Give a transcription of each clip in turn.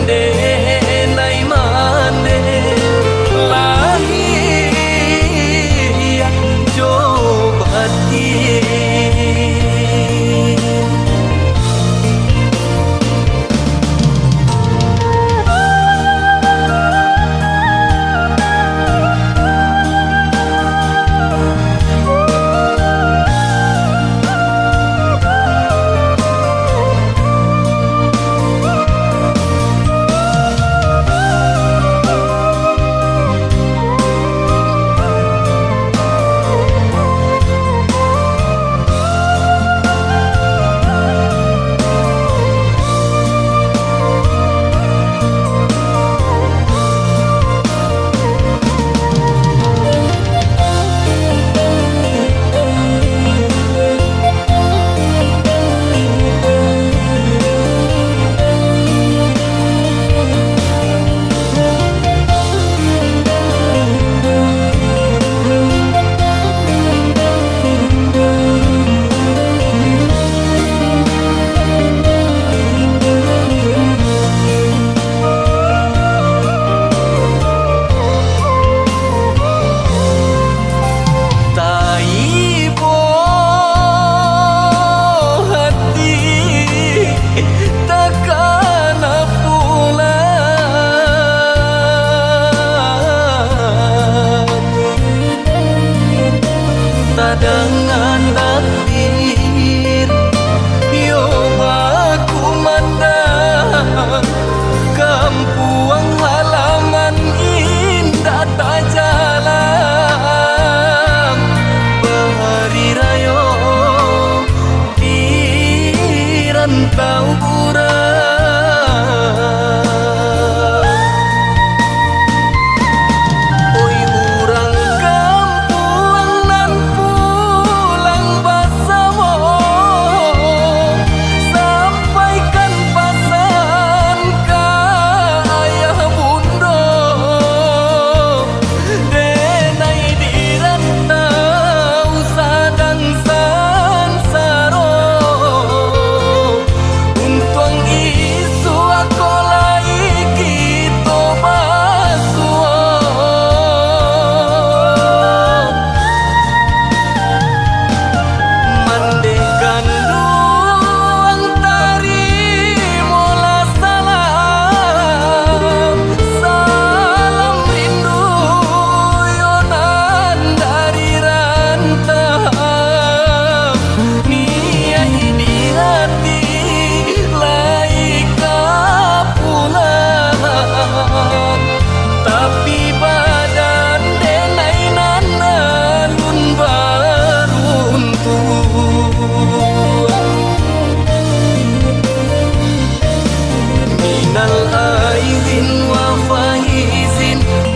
nai mande lahia jobatin. Dengan takdir yo aku mandang kampuang halaman indah tak jalan bahari rayo di rantau buram.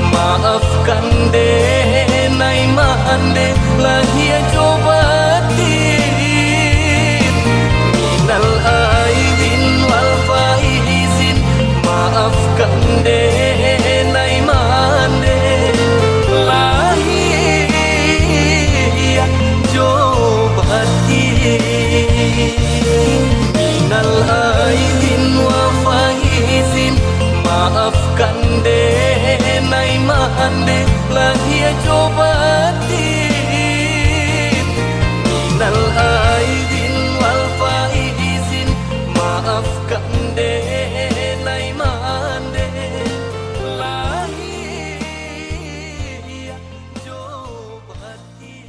Maafkan denai mande lahia jobatin minal aidin wal faizin. Maafkan denai mande lahia jobatin minal aidin wal faizin. Maafkan denai mande lahia jobatin minal aidin wal faizin. Maafkan denai mande lahia jobatin.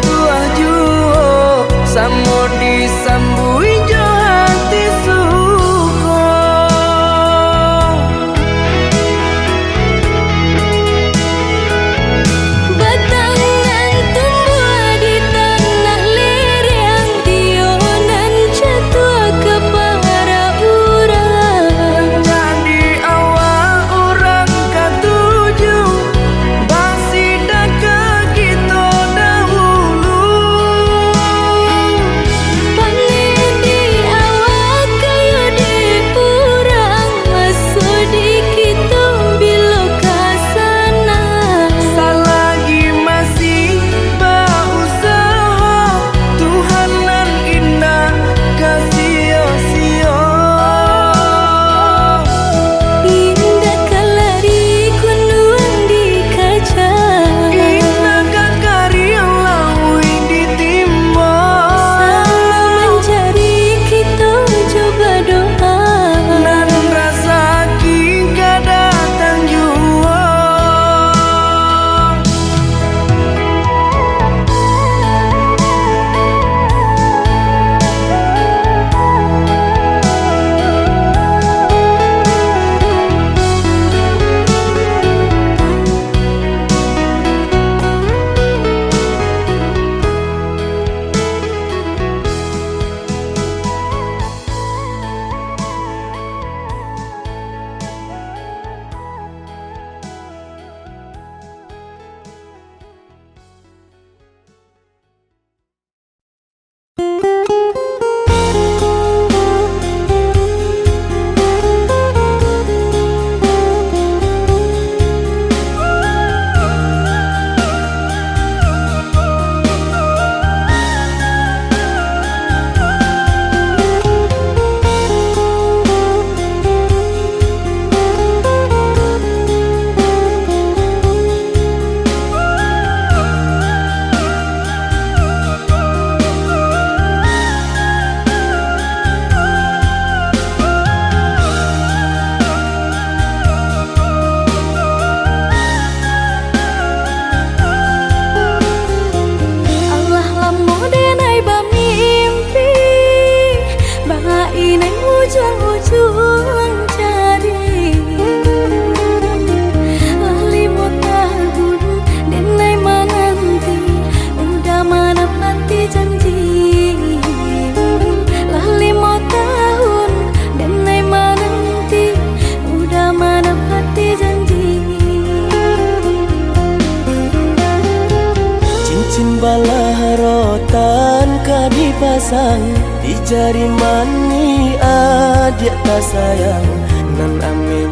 tuah juo samo disambui jo hati suko. Batangan tumbuh di tanah lereng, tionan jatuh ke para urang. Jadi awal orang katuju basida ke kita dahulu. Panen di awal kayu di urang, masuk di kita bila kasana. Selagi masih berusaha, Tuhan nan indah kasih-sia. Indah kalari kunuan di kaca, Indah karya lawi ditimba. sama mencari kita coba doa. Nan rasa kita datang jua. Allah lamo denai bamimpi, bainai ujung-ujung cari. Lima tahun denai menanti, udah menepati janji. Lima tahun denai menanti, udah menepati janji. Cincin balah rotan ka dipasang di jari mani adik tak sayang. Nan ame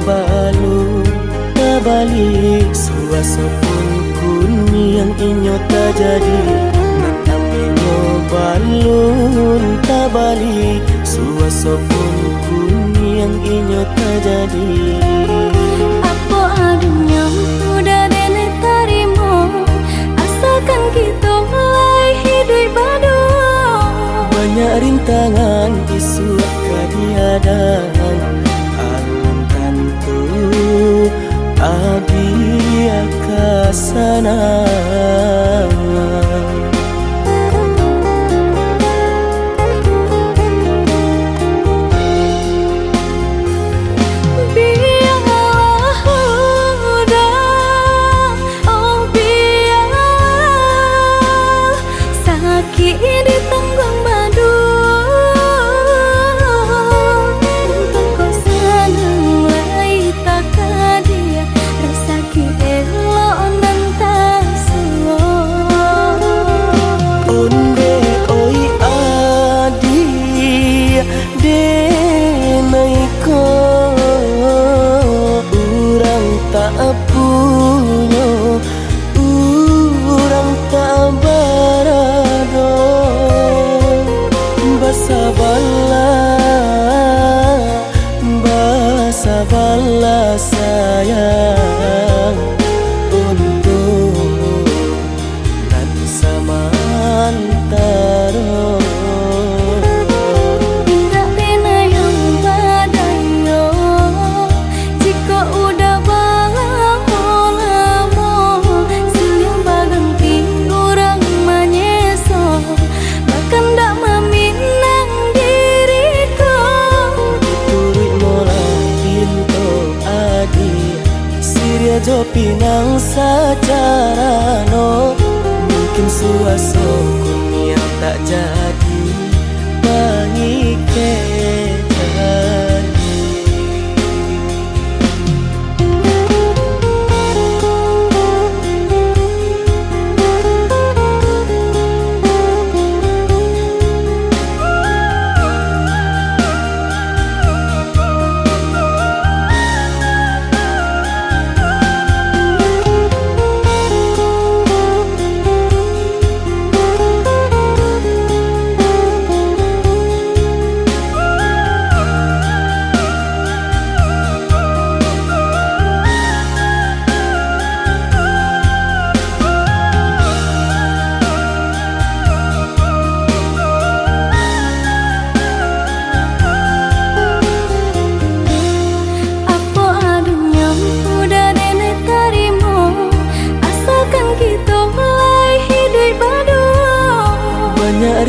balu tak balik suasa pun kuni yang inyo tak jadi. Nan ame balun tak balik suasa pun kuni yang inyo tak jadi. Apa adanya udah nenek tarimo, asalkan kita mulai hidup baru. Banyak rintangan isu kadiadang alam tentu adi akasana. Biarlah udah, oh biar sakit ditanggung badu. Untuk kau senang lai tak dia, rasa elok nan tak suo. Onde oi adi denaiko urang tak punyo urang tak barado. pinang secara no, mungkin suaso kun yang tak jadi mengikir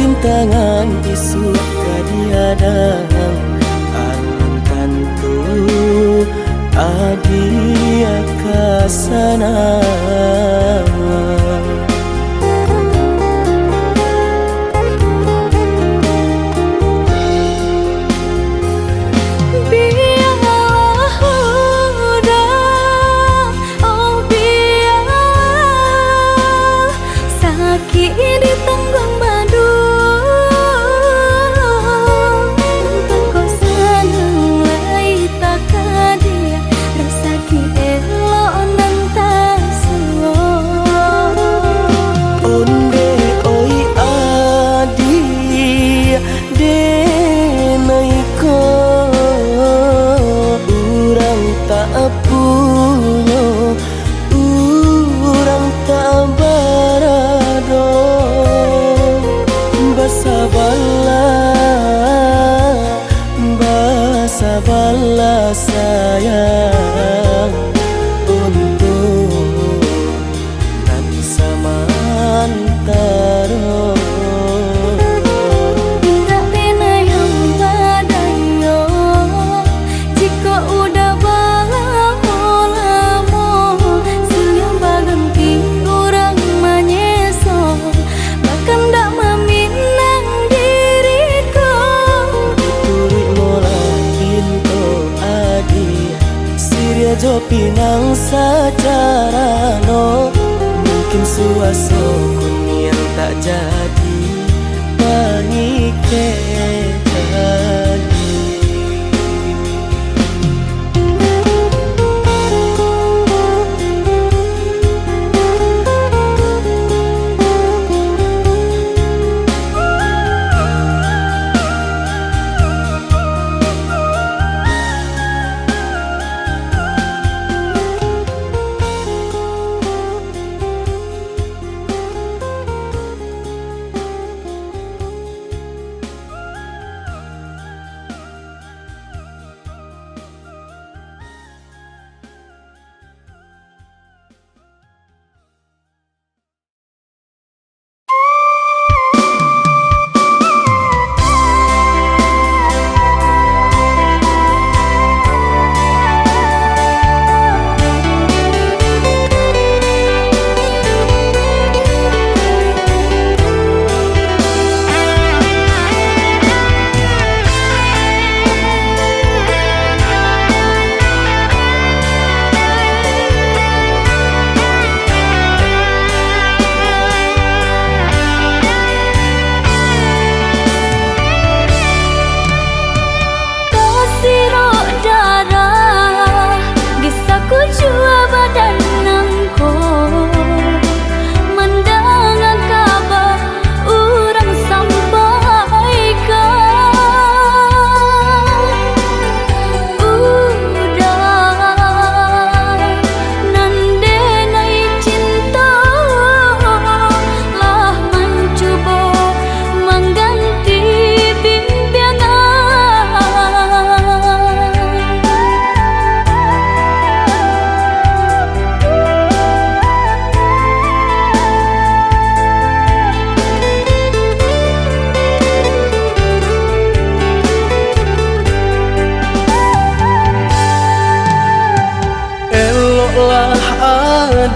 rintangan isu kadiadang alam tentu adia kasana bala sayang untuk nan samantara nggak pernah yang badayo jika udah lamo siang baganti orang menyeso bahkan tak meminang diriku turi mulai Siria jo pinang secara no, mungkin suaso kun yang tak jadi mengikir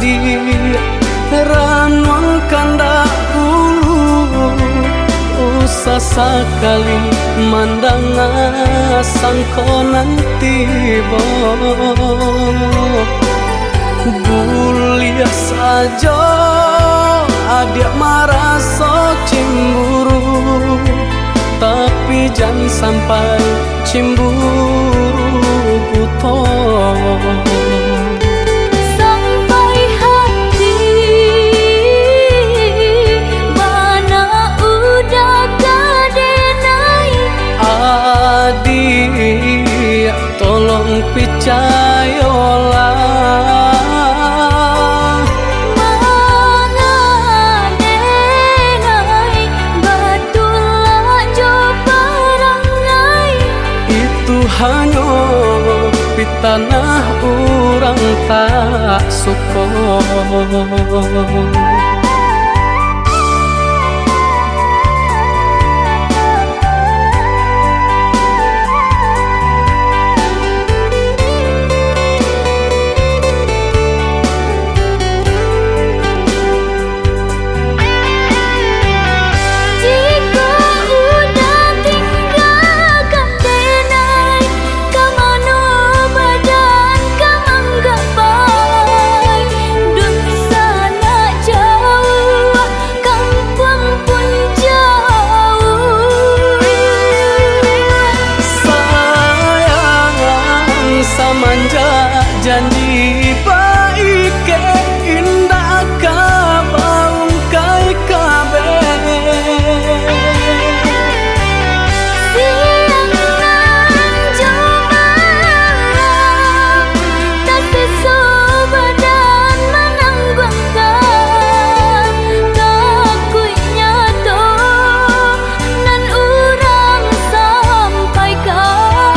adi ranuang kandak ulu usah sekali mandang sangko nanti buliah saja adik marah so cemburu, tapi jangan sampai cemburu buto. Sampai hati mana udah kadenai Adik tolong percayalah hanya pitanah orang tak suka. Samanja janji baik ke indah kabaung kai kabe siang nan jumalang tak sesu badan menanggungkan kakunya to nan urang sampaikan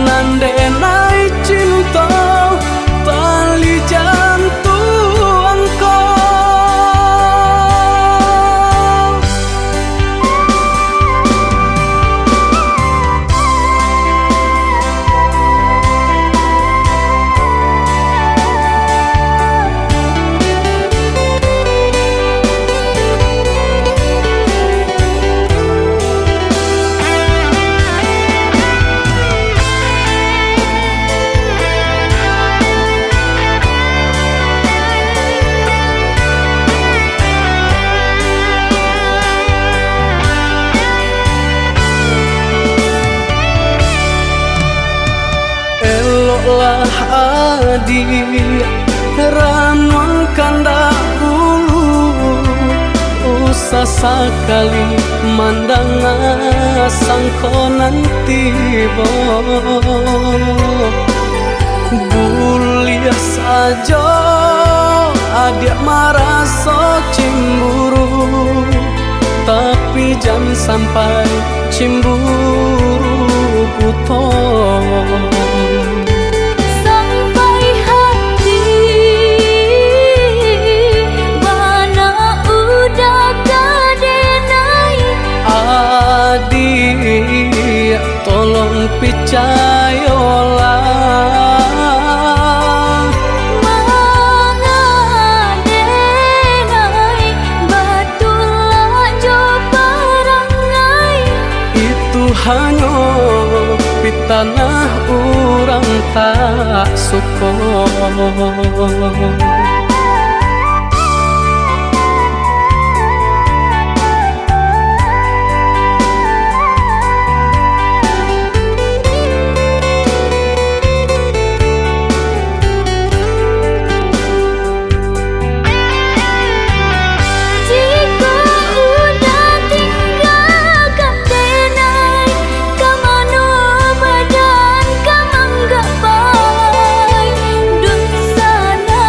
nandenai cinta tali jantuangku. Eloklah adik ranuang kandak ulu usah sekali mandang sangko nanti buliah saja adik marah so cemburu, tapi jangan sampai cemburu buto. sampai hati mana udah kadenai Adik tolong percayalah mengadenai batulah jo parangai itu hanya pitanah orang tak suka. jika udah tinggalkan denai kamano badan kamang gak baik dun sana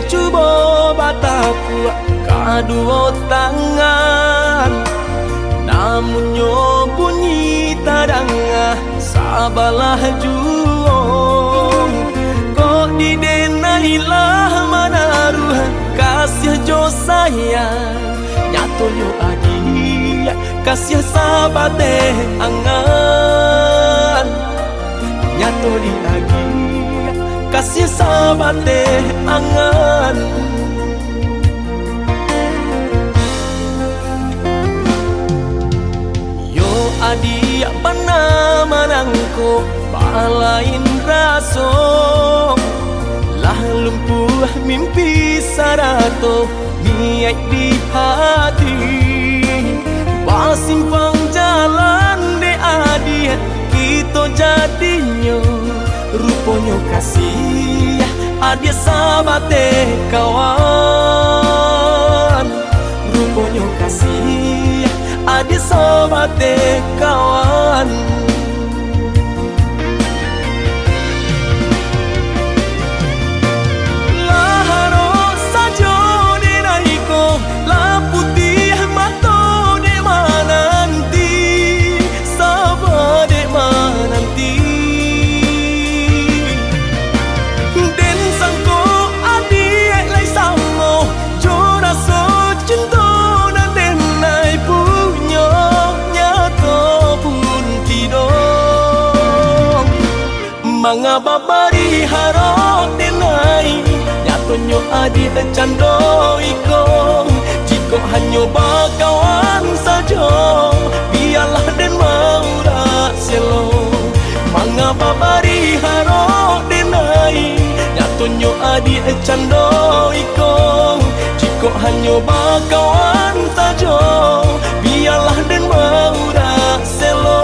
cuba bataku kadua tangan, namun nyo bunyi tadangah sabalah juong. Kok didenailah manaruh kasih jo sayang, nyato yo adi kasih sabate angan, nyato di agi kasih sabate angan. Yo adi pana manangko balain raso, lah lumpuh mimpi sarato niat di hati. Pasimpang jalan de adi kita jadinya, rupanya kasih adia sabate kawan, rupanya kasih adia sabate kawan. Laharo sajo de naiko la putih mato de mananti, sabade mananti. Den sangko adi lai samo jora so cinta dan denai punya nyato pun tidong. Manga babari haro denai nyato nyo adi cando iko. Jiko hanyo bakawan saja biarlah den maura selo. Manga babari haro denai nyato nyo adi cando iko. Jiko hanyo bakawan saja biarlah den maura selo.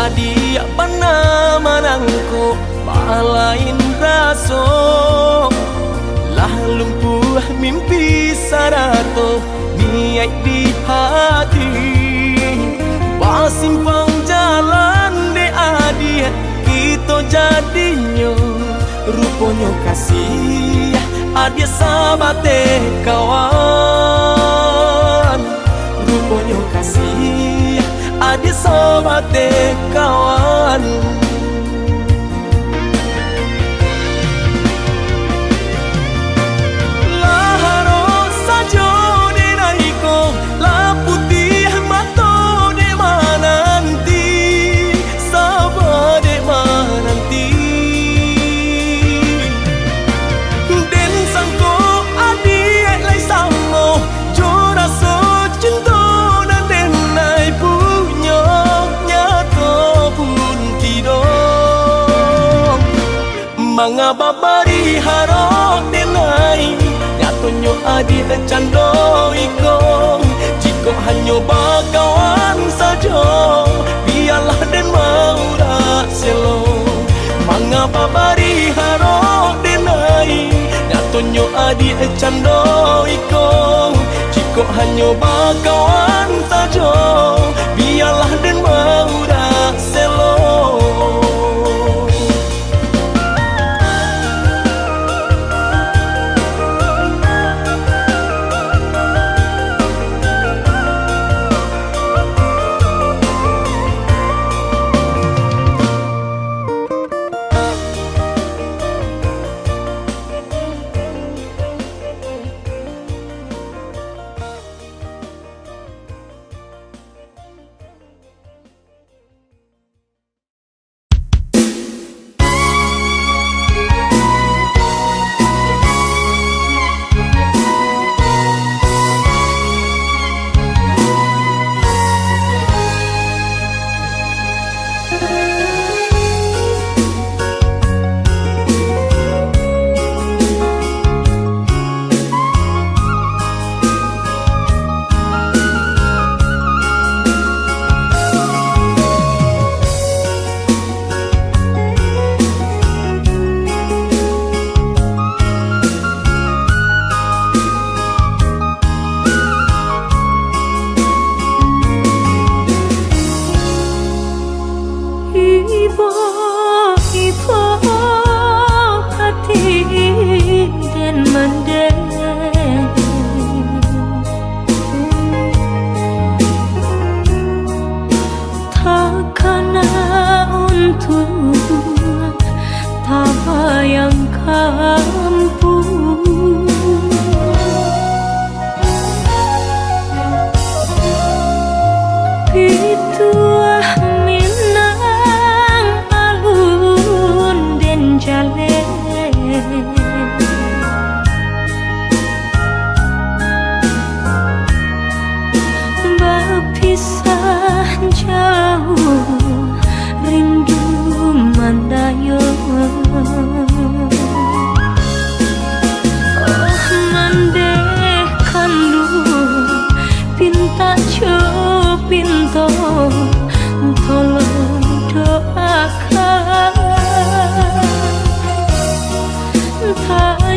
Adi pana manangko balain raso, lah lumpuh mimpi sarato niat di hati. Pasimpang jalan de adi kita jadinya, rupanya kasih adia sabate kawan, rupanya kasih adia sabate kawan. Laharo sajo de naiko la putih mato de mananti, sabade mananti. Den sangko adi lai samo jora so cinta dan denai punya nyato pun tidong. Manga babari haro denai nyato nyo adi cando iko. Jiko hanyo bakawan saja biarlah den maura selo. Manga babari haro denai nyato nyo adi cando iko. Jiko hanyo bakawan saja biarlah den maura selo.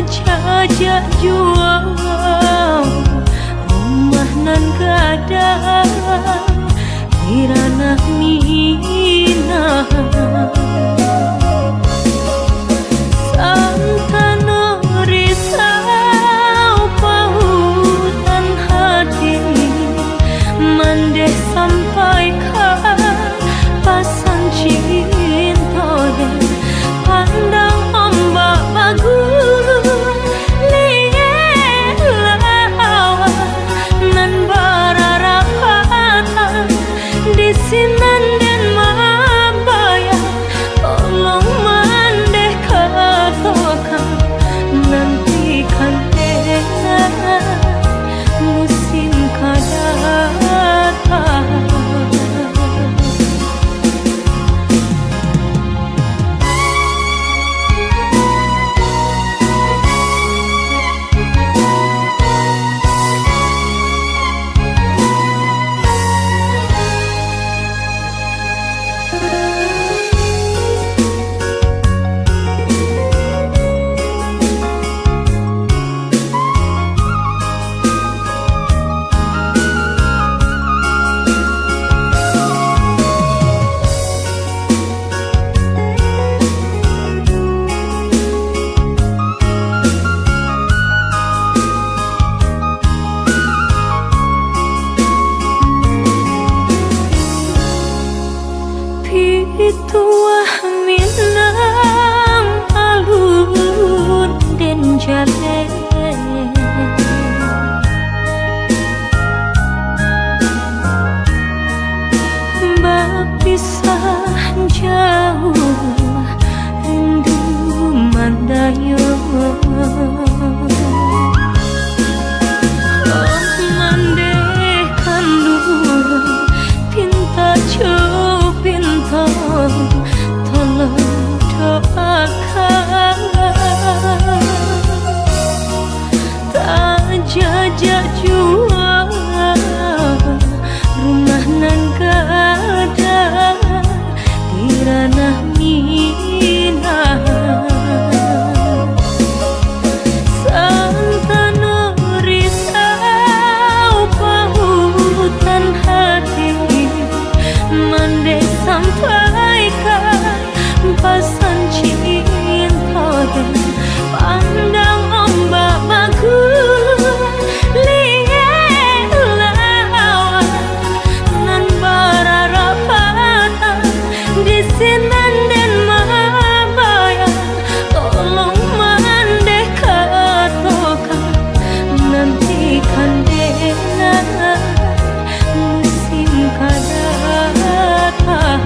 jajak jual rumah nan gadang Irana Mina Santana risau pautan hati Mandeh sampaikan pasan cinta dan pandang ombak bagus Sinan dan mabaya tolong mandeh katakan nantikan dena musim kadatang Ituah Minang alun dan jale Bapisah jauh rindu mandayo Mandehkan dulu pinta pinta tolong doakan tak jajak jual rumah nan gadang di ranah Mina Santana risau pautan hati Mandeh sampaikan pasan cinta dan pandang ombak bagus lihat lawan nan berharapatan di sinan dan mabaya tolong mandeh katakan nantikan dena musim kadatang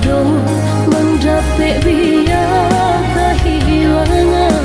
pado mendapat biar kehilangan.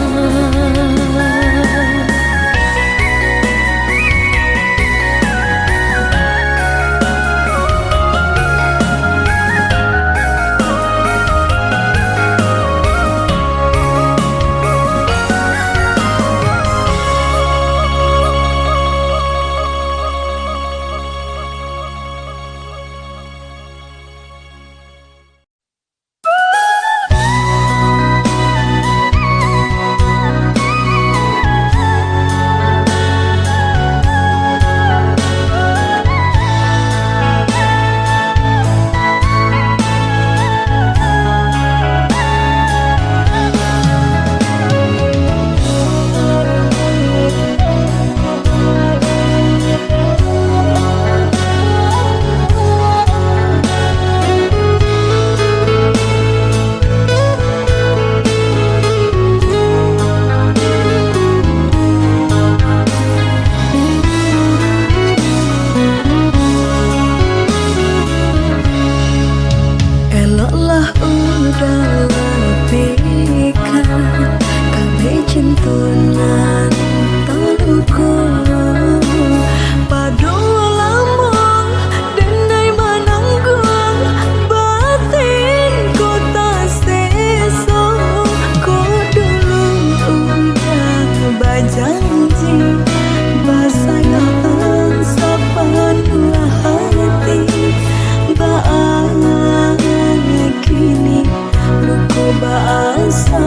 Bahasa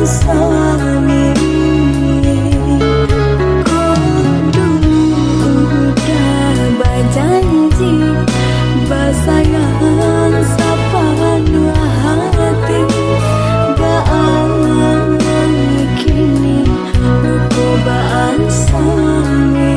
suami. Kau dulu udah berjanji bersayang sapa dua hati. Gak kini aku bersami.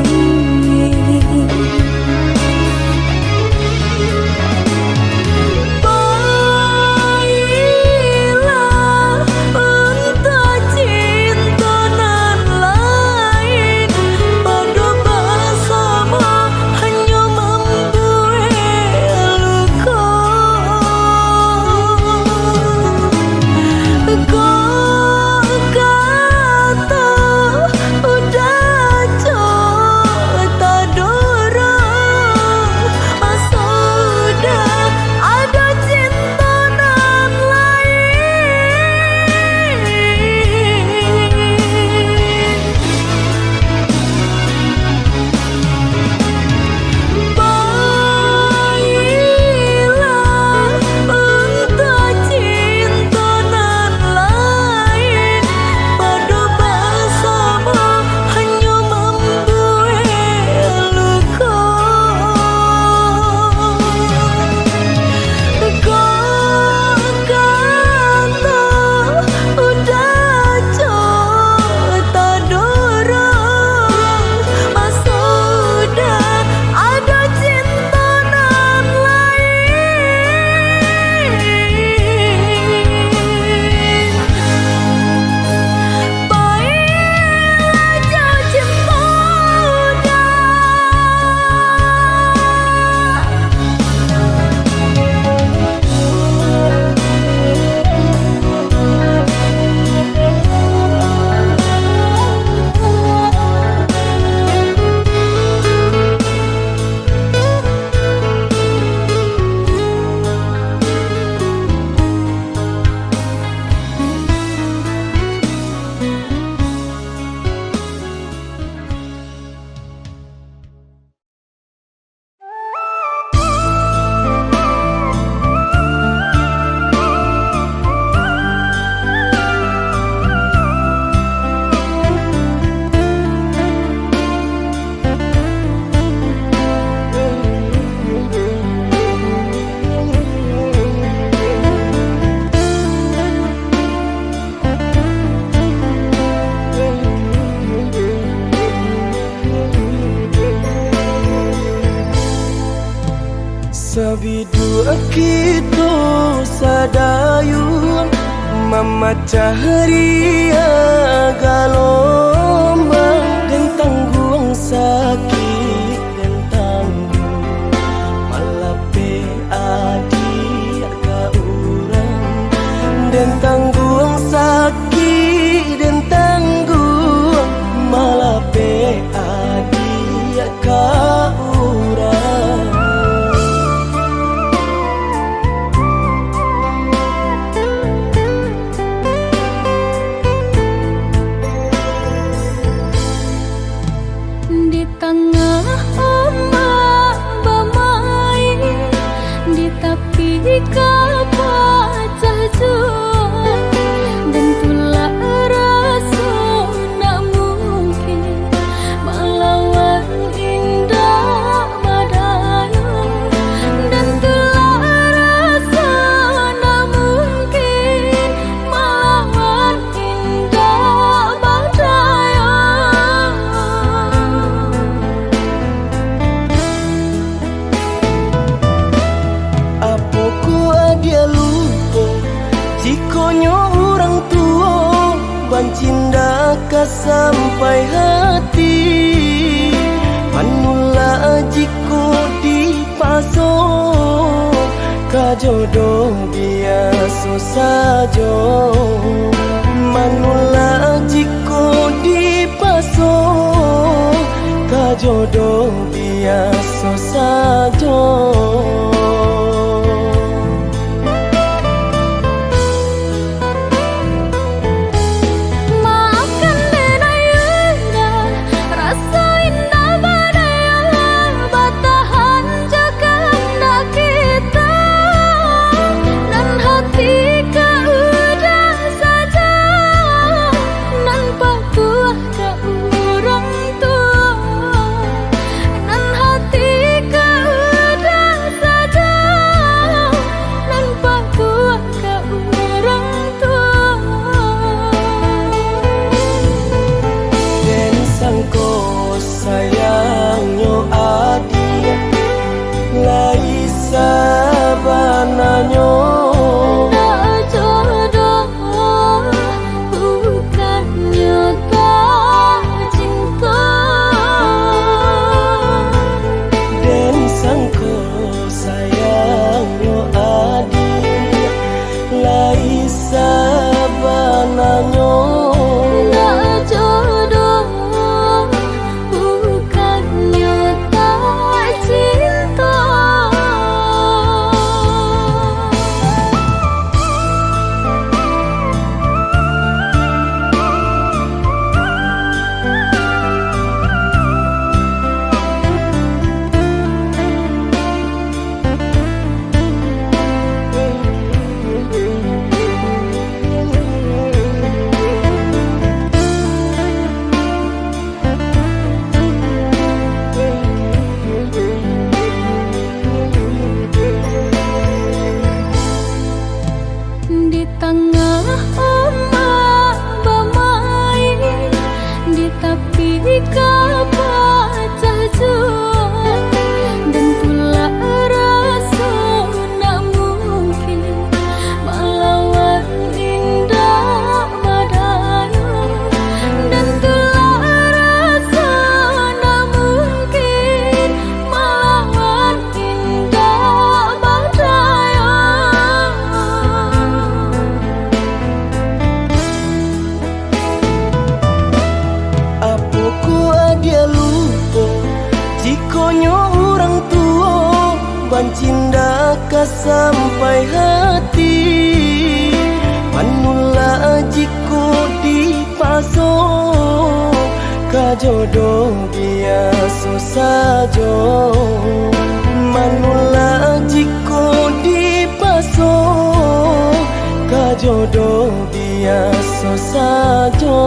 Sabidu akitu sadayun memecah ria galombang dan tanggung sakit dan tanggung malape adik ka urang dan tanggung sakit dan tanggung malape adik ka urang. Dan tulah rasa nak mungkin melawan indah badai. Dan tulah rasa nak mungkin melawan indah badai. Apoku adia lupa jikonyo orang tua bancinda ka sampai hati manula jiko di paso kajodoh biasa saja manula jiko di paso kajodoh biasa saja. Dan hati kau udah saja sampai hati manula jiku dipasok kajodoh biasa saja manula jiku dipasok kajodoh biasa saja.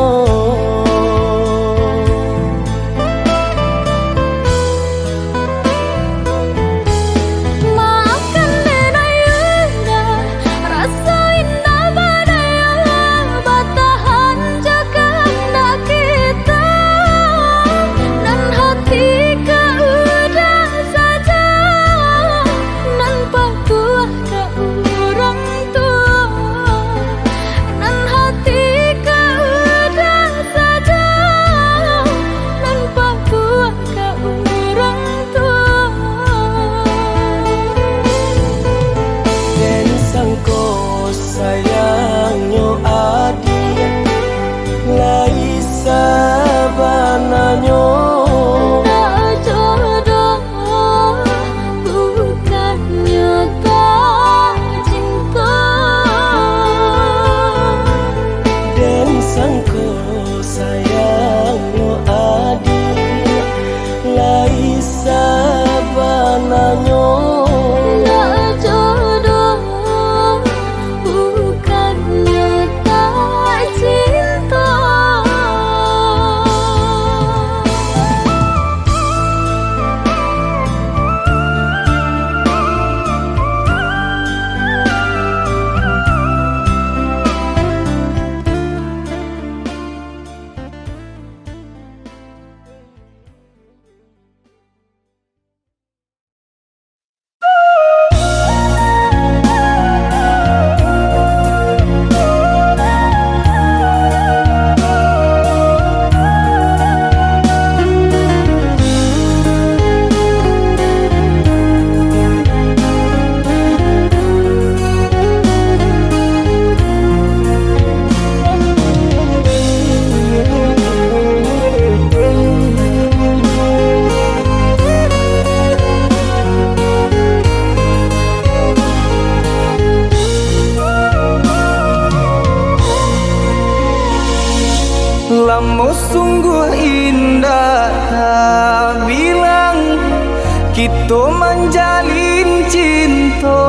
Lamu sungguh indah tak bilang kita menjalin cinta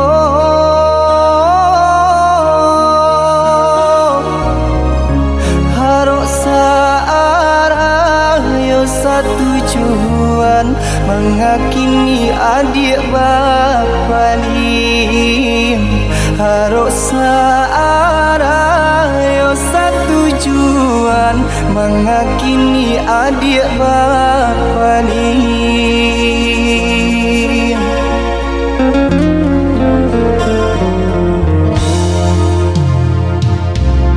harok searah yo satu tujuan mengakini adik bapa ni harok searah yo satu tujuan mengakini adik bapa ni.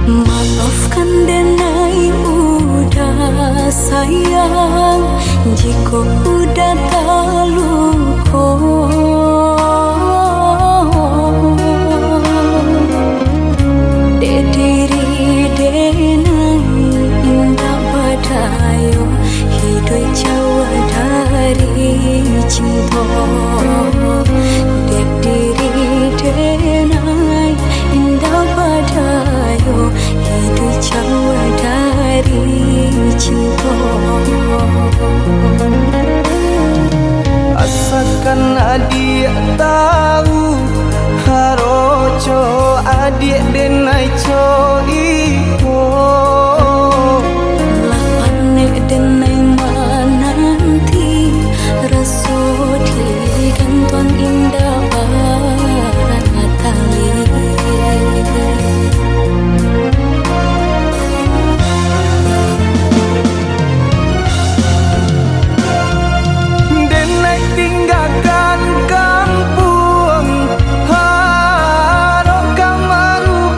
Maafkan denai udah sayang jika udah terluka. Diri denai indah badayo hidup jauh dari cinta. Diri denai indah badayo hidup jauh dari cinta. Asalkan adik tahu haroco adik denai co iko Lapanek denai menanti rasudi gantuan indah baratali. denai tinggalkan kampung harok kamaru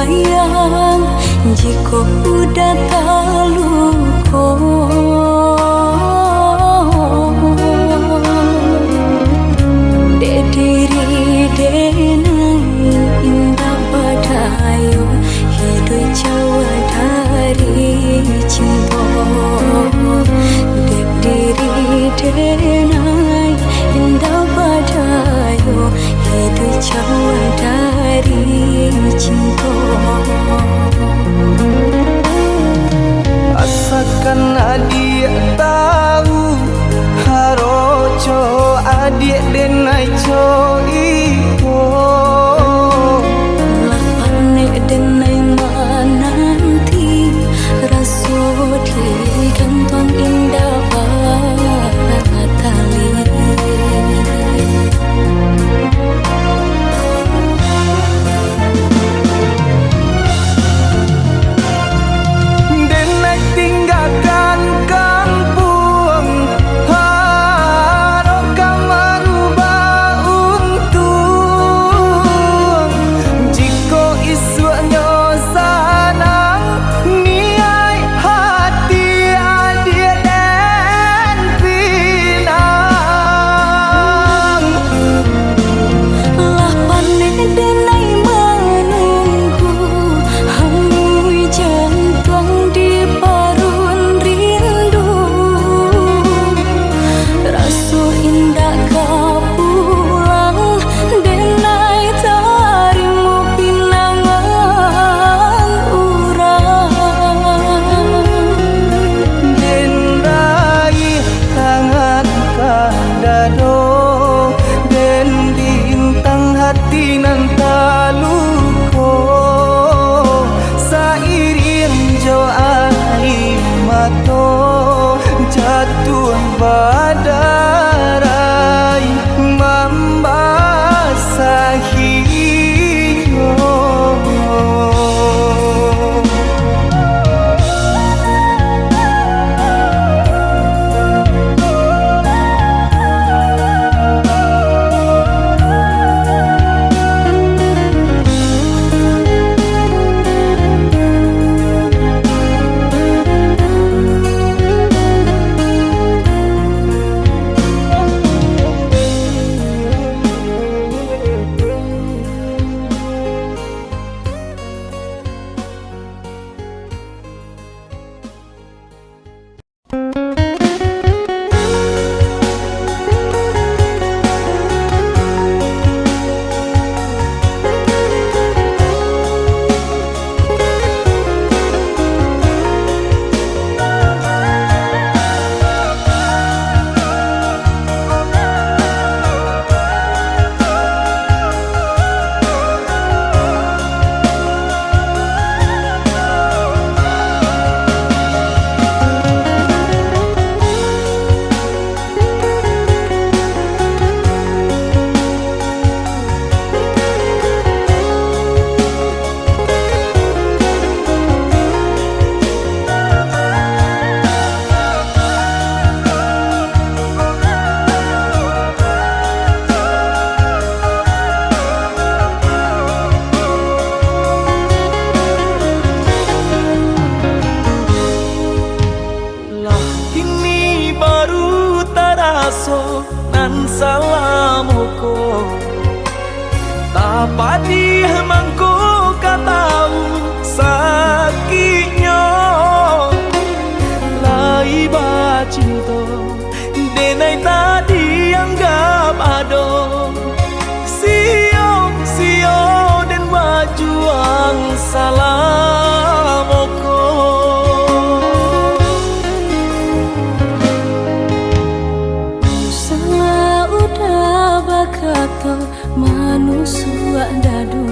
sayang jika udah terluka. Dek diri denai indah badayo hidup jauh dari cinta. Dek diri denai indah badayo hidup jauh dari cinta. Asalkan adik tahu haroco adik denai co iko Lapane denai mananti rasut gantung indah batali. denai tinggalkan kampung haroka merubah untung jika isunya sanang niai hati adik dan pinang. Lapane denai menunggu hamui jantung di parun rindu. Rasu indah kau pulang denai tarimu pinangan urang. Denai tangan kadado den bintang hati nan taluko sairing jo air mato jatuh badarai membasahi nan salamuko tapadi mangko katau sakitnya lai ba cinta denai tadi anggap ado sio dan bajuang salamoko Salah udah bakato manusua dadu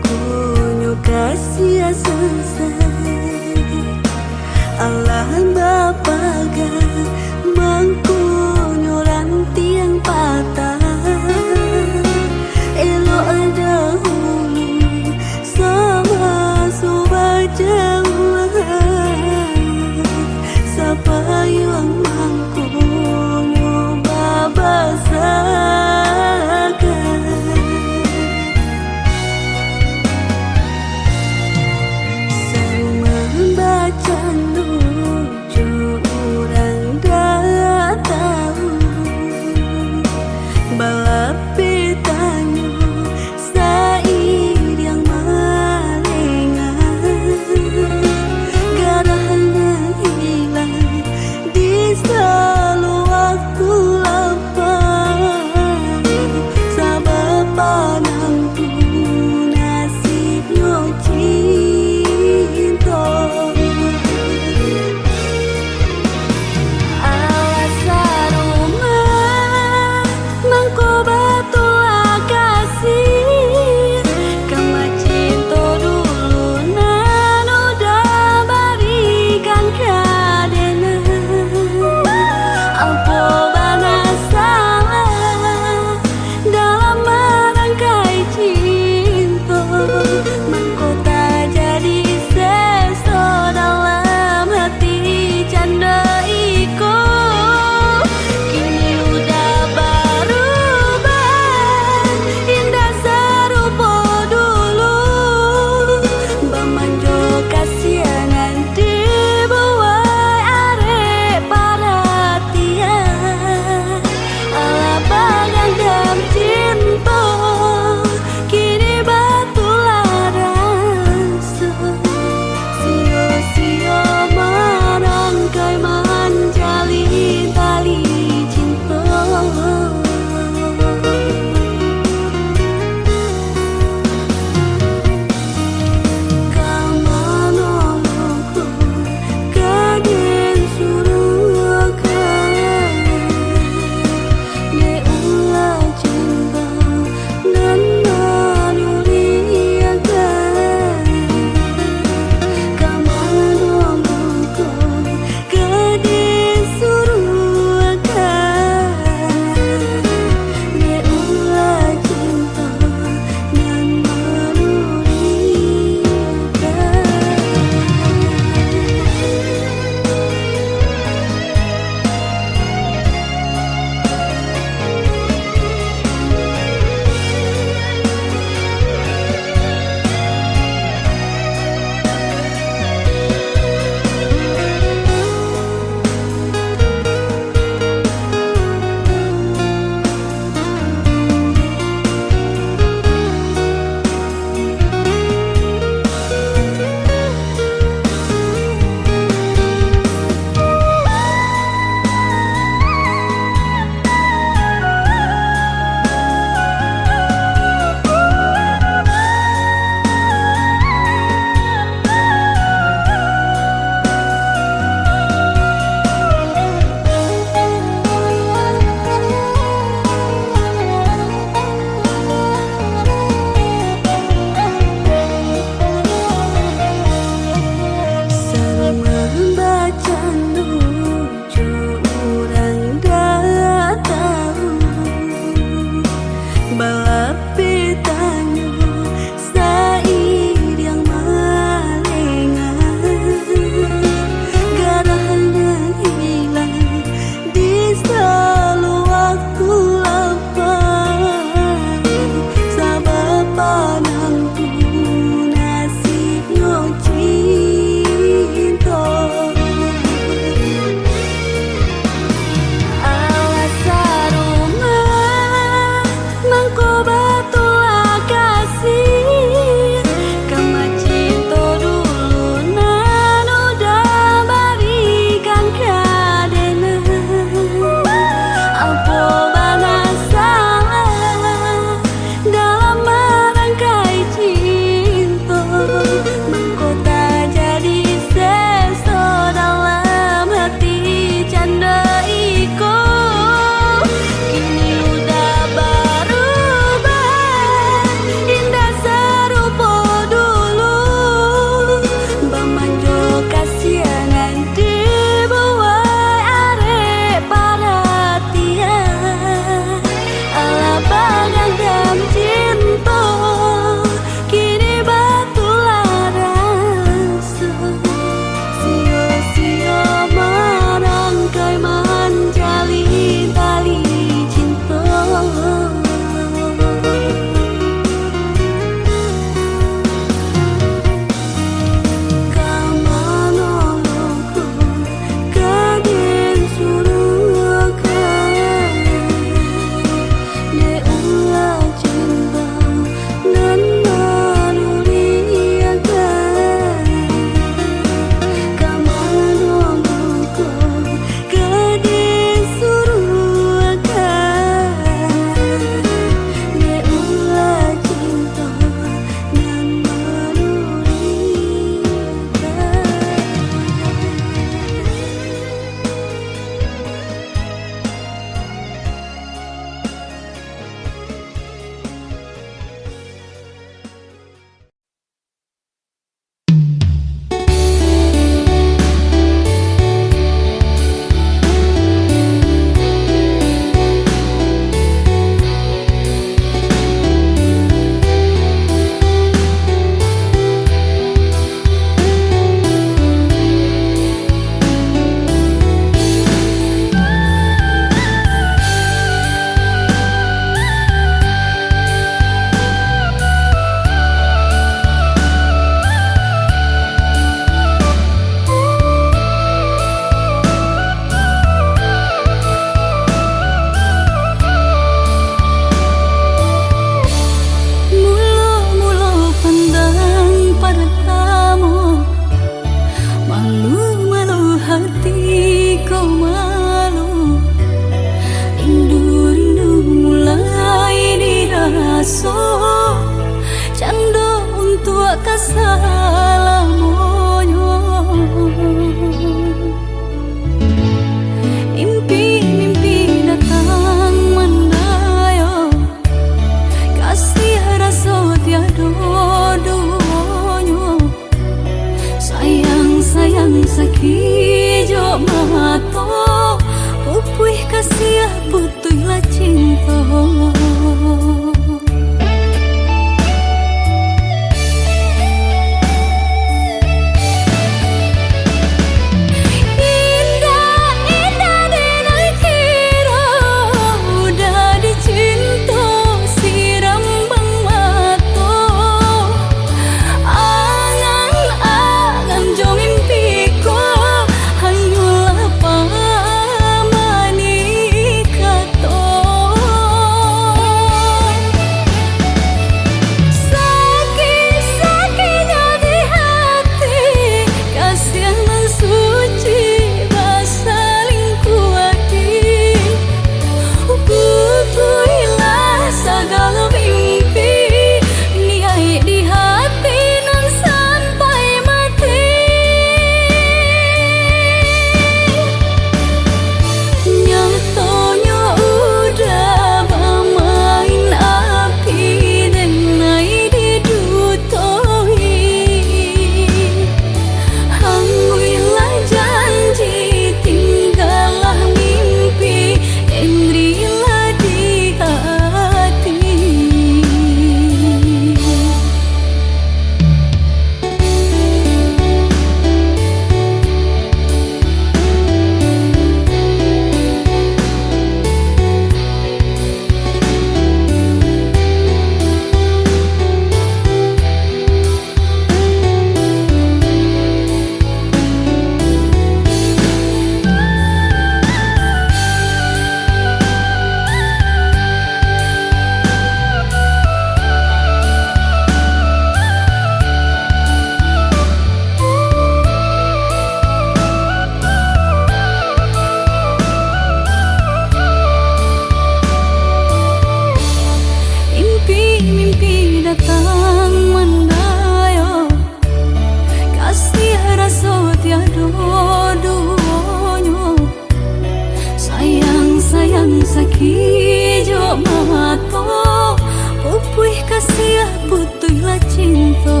Saki jo mato Pupuih kasih putuh lah cinta.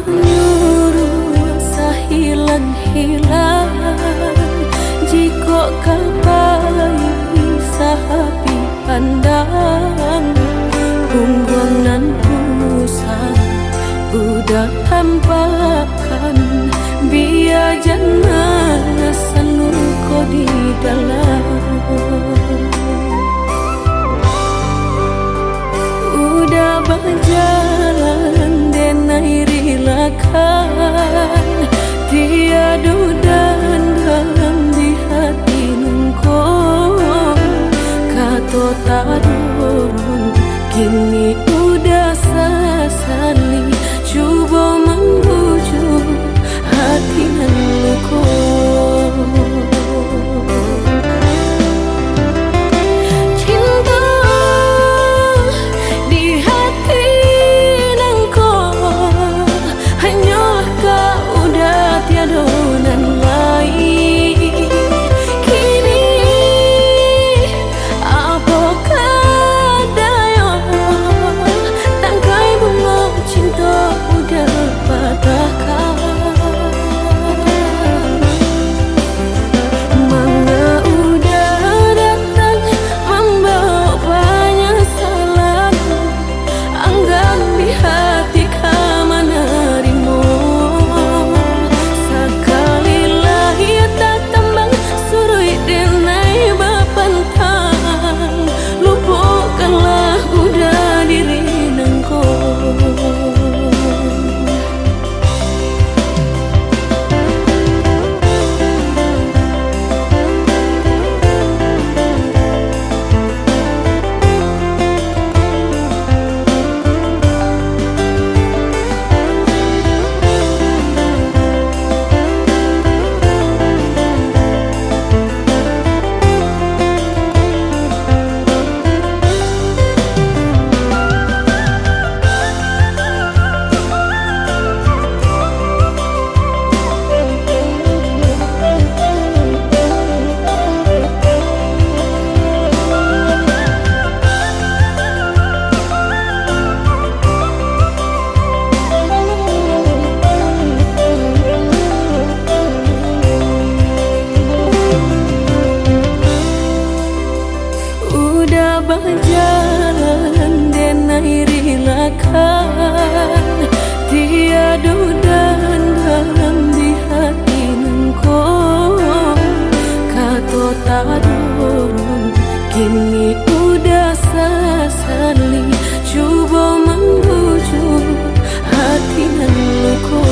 nyuruh sahilang-hilang jika kapai sahabi pandang punggungan pusat budak tampakan biar jangan seluko di dalam udah berjalan denai rilakan tiada dan dalam di hati nungko kato tarun kini udah sesali coba membujuk hati nungko berjalan denai rilakan tiada dan dalam di hati nungko kato tarun kini udah sesali coba membujuk hati nungko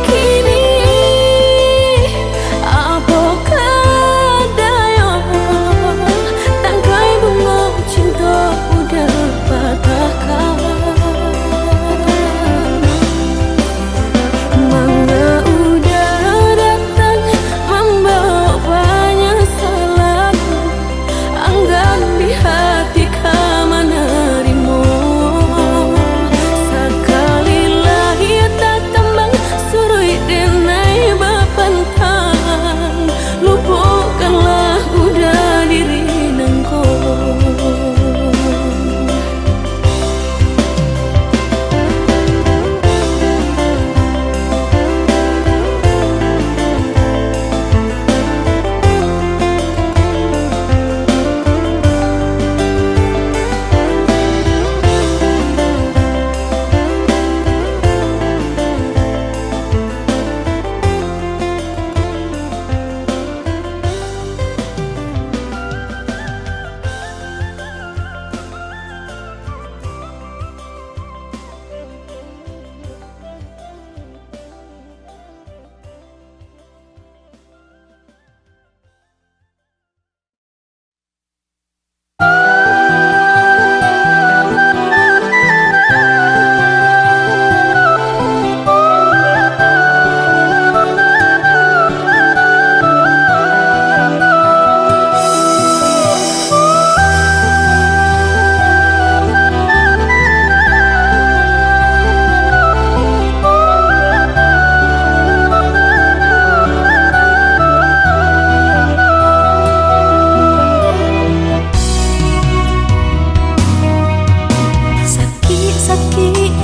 kini apakah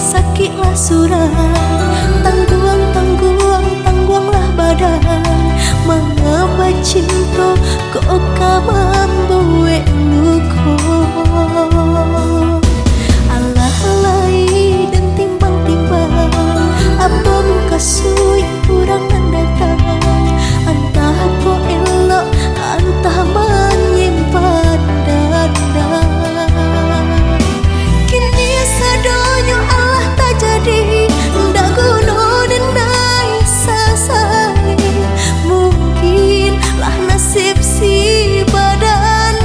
sakitlah surang, tangguanglah badan. Mengapa cinta kok kamam buek luko. Alah lai dan timbang-timbang, apa muka sui kurang datang. Antah ko elok, antah menyimpan dada. Kini sadonyo Allah tak jadi, ndak guna dan nai sasai. Mungkin lah nasib si badan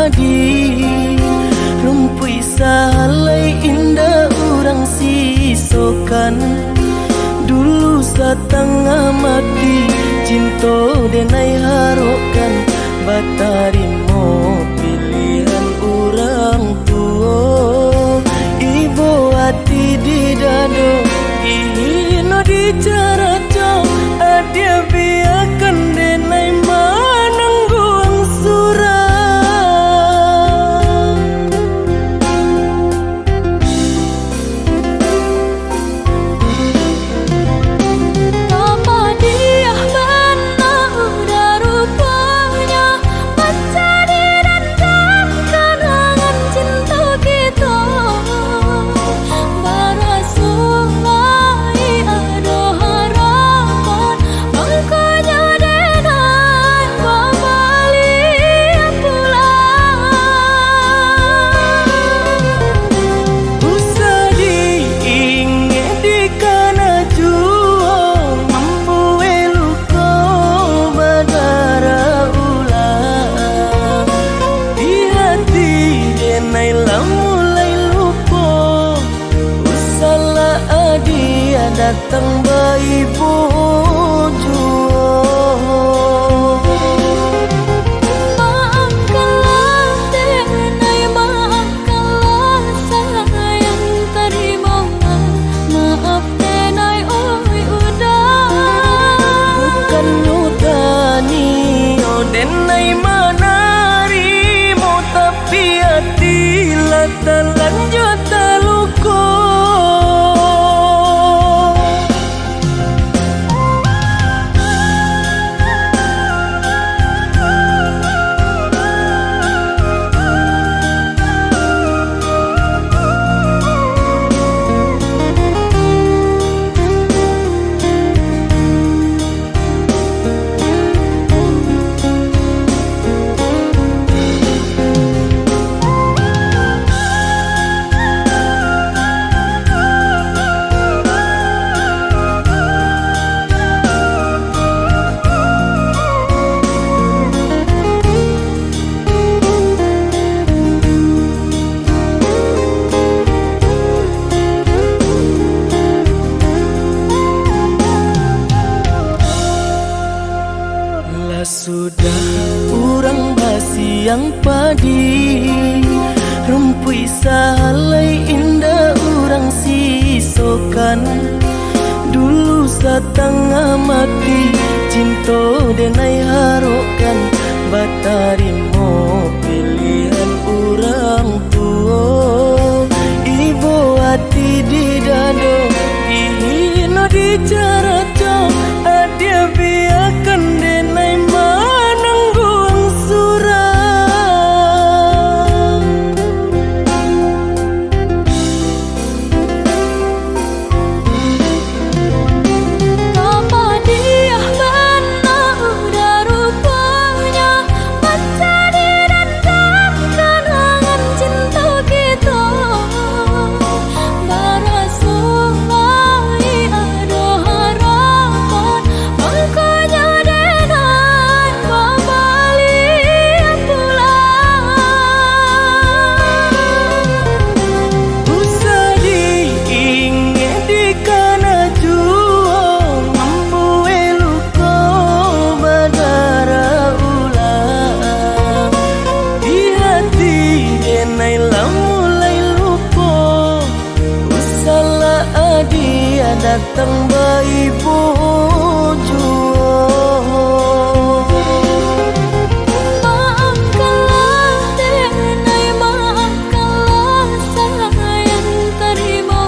padi rumpui salai indah urang sisokan dulu satengah mati cinta denai harokan batarimo pilihan urang tua ibu hati di dado ihino di cara cong adia biarkan denai manangguang surah datang bayi bojo. Maafkanlah denai, maafkanlah sayang terima. Maaf denai oi udah. Bukan nyutani oh denai manarimo tapi hati latan lanjut taluko. Sudah urang basiang padi rumpui salai indah urang sisokan dulu satengah mati cinta denai harokan batarimo pilihan urang tua ibu hati di dado ihino di cara cong adia biarkan denai manangguang surah. Apa dia benar udah rupanya mencari dan kenangan cinta kita. Barasuai ada harapan makanya denai kembali pulang. Usah diingat di kana juang mampu eluko badara ulang di hati denai mulai lupo usahlah adia datang bayi bojo. Maafkanlah denai, maafkanlah sayang terima.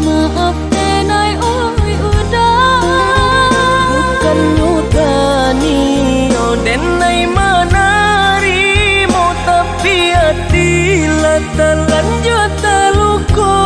Maaf denai oi udah. Bukan nyutani oh denai manarimo tapi hati latan lanjut taluko.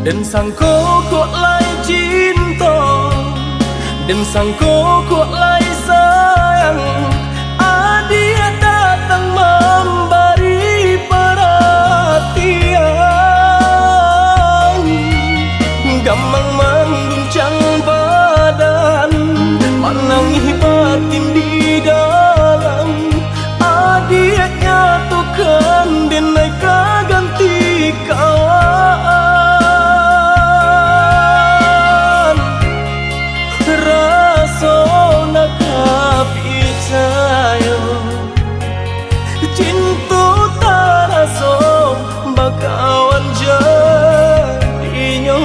Dan sangko kok lai cinta, dan sangko kok lai sayang. Dia datang memberi perhatian, gampang mengguncang badan, menangis batin di dalam. Dia nyatukan denai ganti kawan. Rasa nak percaya cinta taraso bakawan jadinya.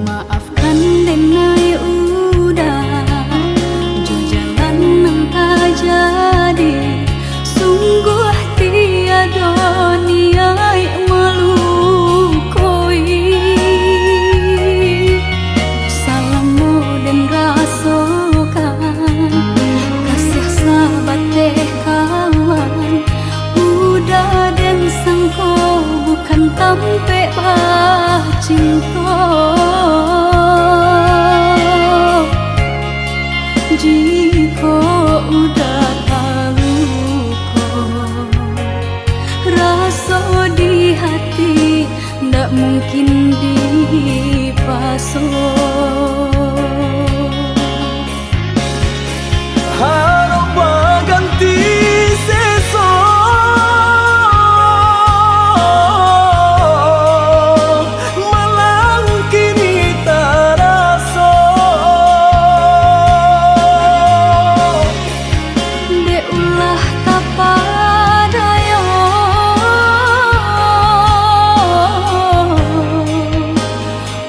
Maafkan denai udah jo jalan nang jadi, sungguh tiada niat melukoi. Salamu dan rasakan kasih sahabat deh kawan. Udah dan sangko bukan tampe bah cinta. Jika udah tahu kok rasa di hati ndak mungkin dipasok. Harap ganti sesok, malang kini taraso. De ulah tapadaya,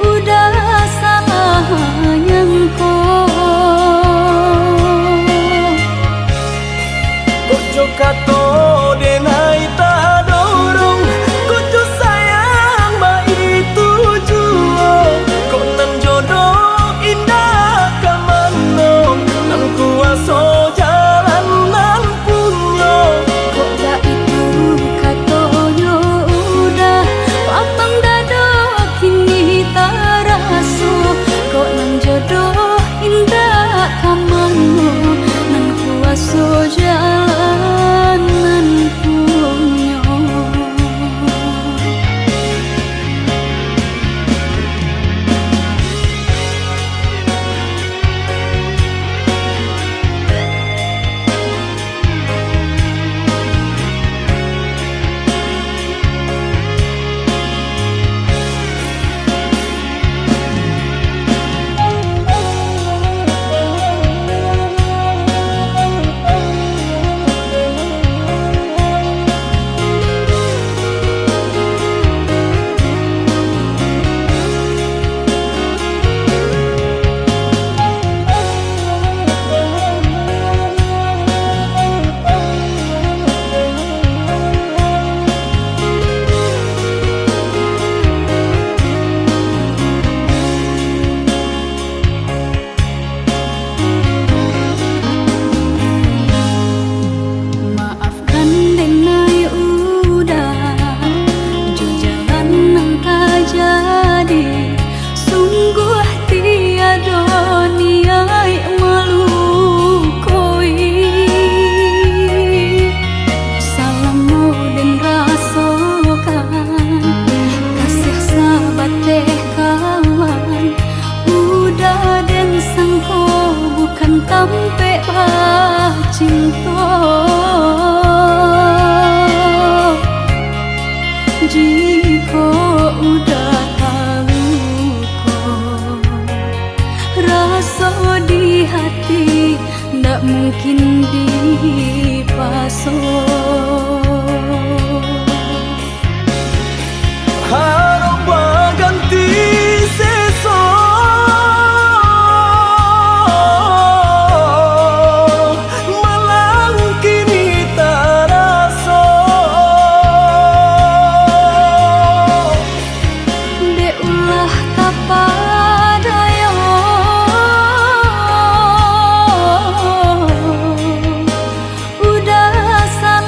udah salah nyangko. Kojo kato denai tak dorong, kojo sayang ba itu jua. Kok nan jodoh indah kamanong, nan kuaso jalan nan punyo. Kok dah itu katonyo udah papang dado kini taraso. Kok nan jodoh indah kamango, nan kuaso jalan nan punyo. Maafkan denai udah jo jalan nang jadi, sungguh tiada niat melukoi. Salamu dan rasakan kasih sahabat deh kawan. Udah dan sangko bukan tampe bah cinta. Jika udah tahu kok rasa di hati ndak mungkin dipasok. Harap ganti sesok, malang kini taraso. De ulah tapadaya, udah salah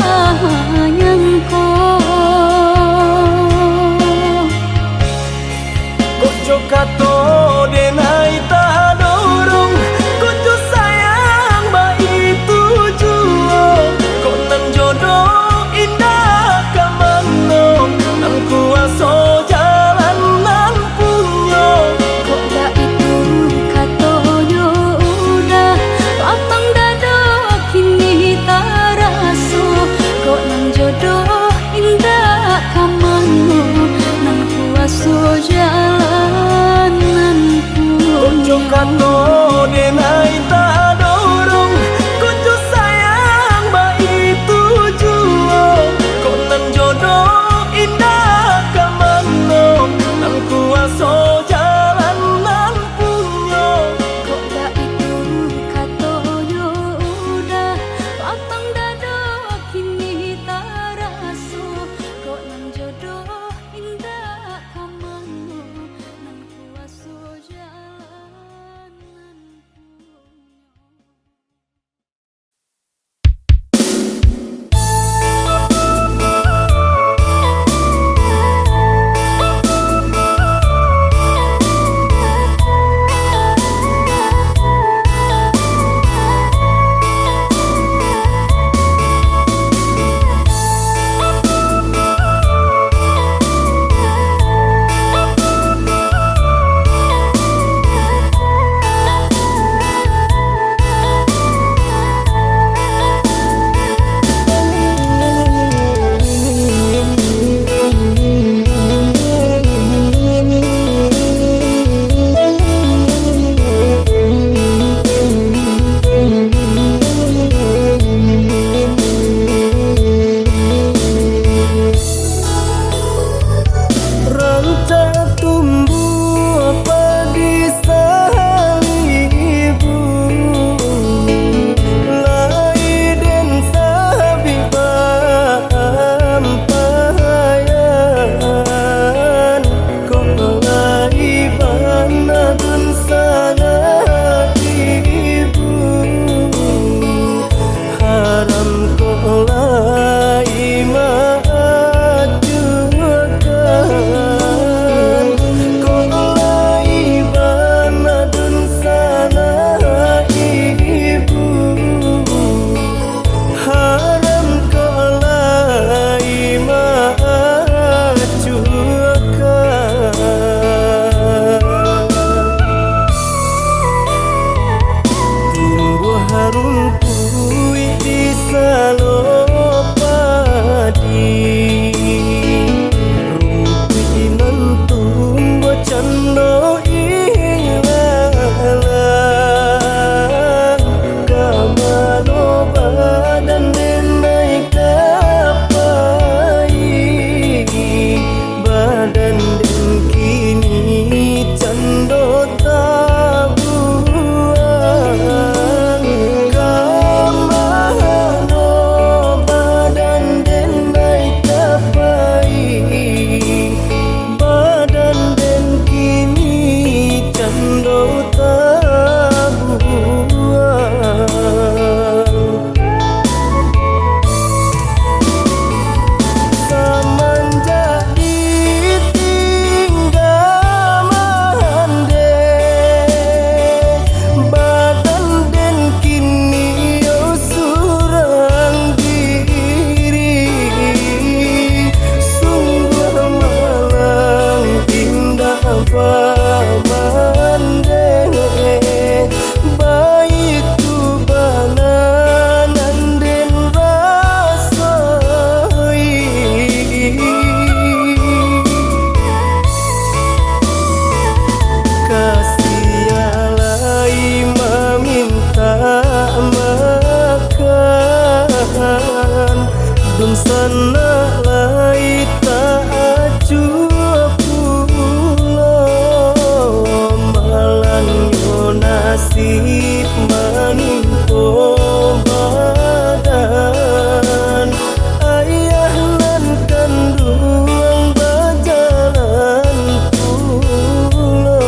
sana lai tak acuh pulo malang yo nasib manimpo badan ayah lan kandung bajalan pulo.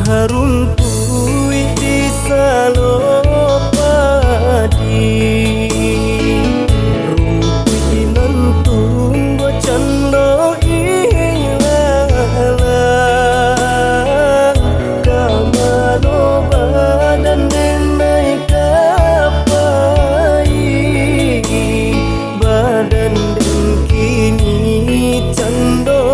Harum pui di salopadi rumpui nantung bocando ilalang kamano badan denai kapai badan den kini cando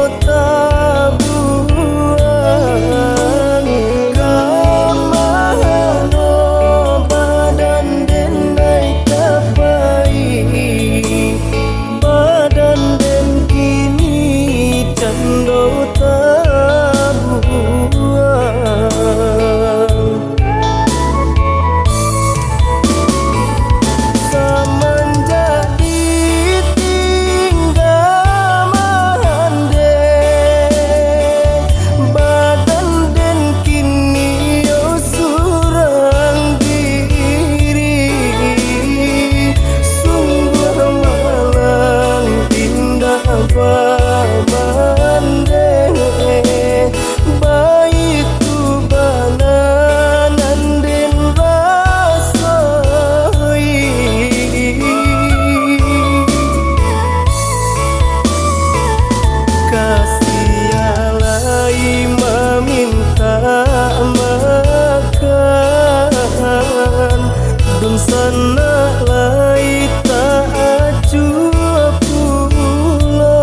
sana lai tak acuh pulo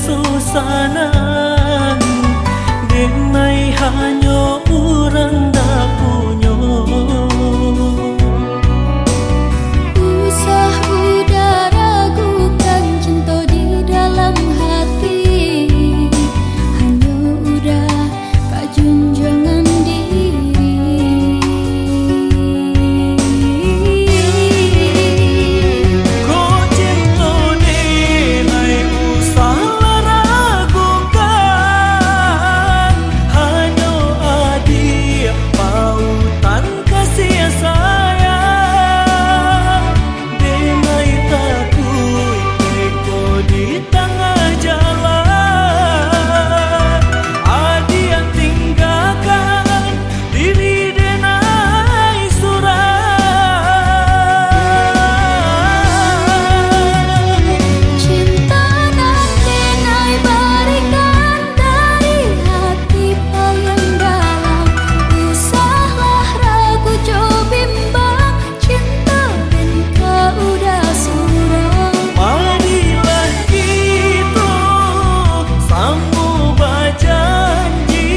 kesusahan denai hanyo urang da punyo. Usah udah ragukan cinta di dalam hati, hanya udah kak junjungan diri. Kau cinta denai usah ragukan, hanya adik pautan kasih sayang denai takut eko di tengah jalan. Adi yang tinggalkan diri denai surang. Cinta dan denai berikan dari hati paling dalam. Usahlah ragu jo bimbang, cinta dan kau udah surang. Marilah kita sambung berjanji,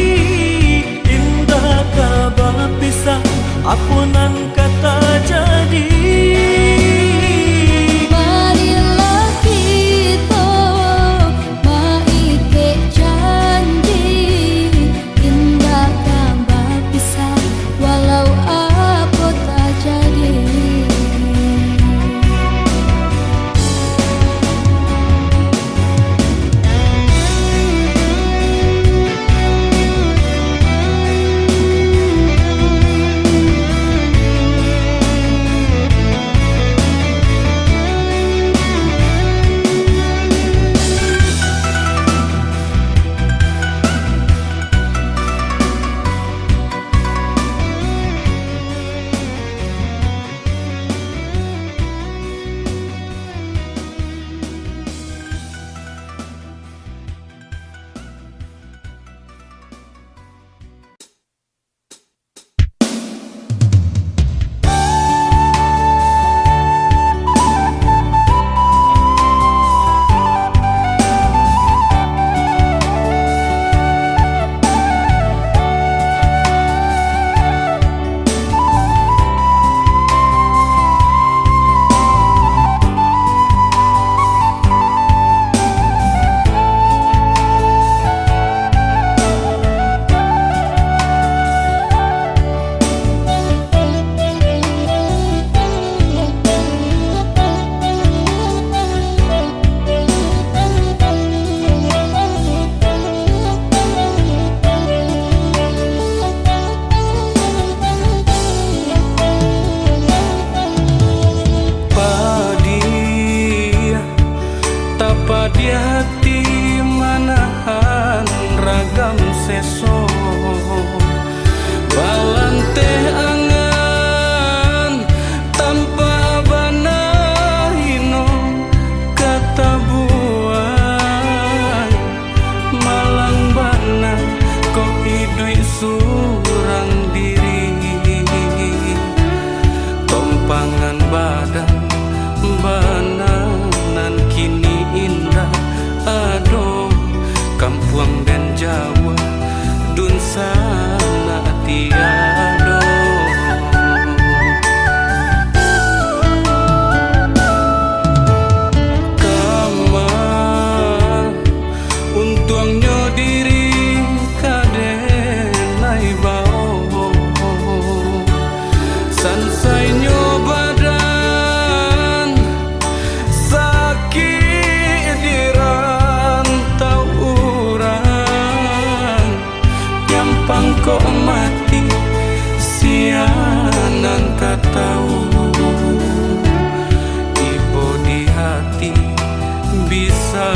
indah kabar pisah apunan kata jadi. Marilah kita maike janji, indah kabar pisah walau apa tak jadi. Di hati manahan ragam seso balante angan tanpa bana hino kata buai malang bana kok hidui surang diri tompangan badan bananan kini indah. Aduh, Kampuang dan Jawa dun sana tiado. Kama untungnya diri kadenai bau sansainya badan sakit dirantau urang nyampang kok mati sianan katau ibu di hati bisa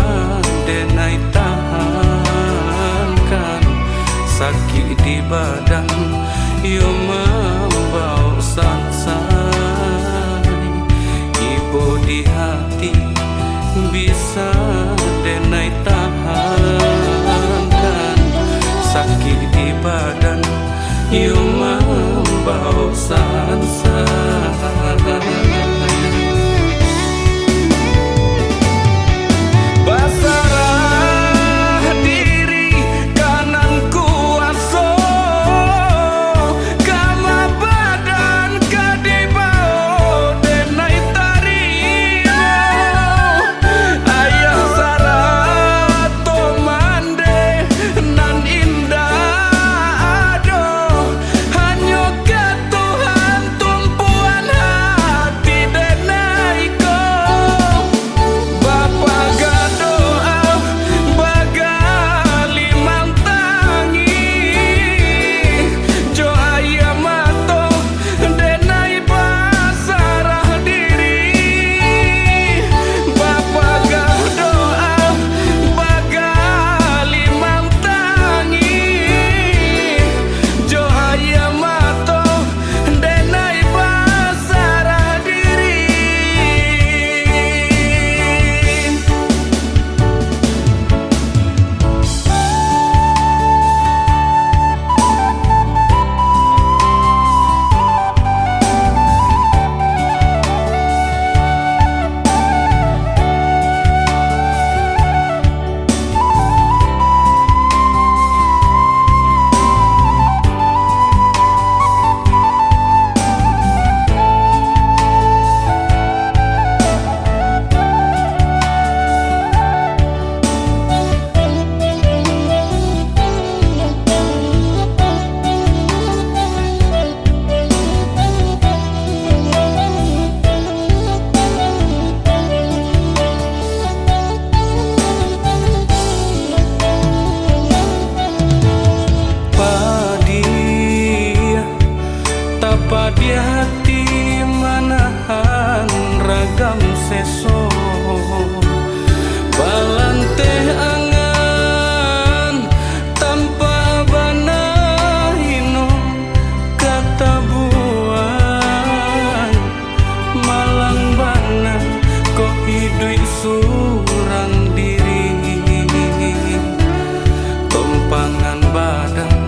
denai tahankan sakit di badan yo membau sansai ibu di hati bisa denai tahankan sakit di badan yo membau sansai. Basara Bapa di hati manahan ragam seso balante angan tanpa bana hino kata buan malang bana kok hidui surang diri tompangan badan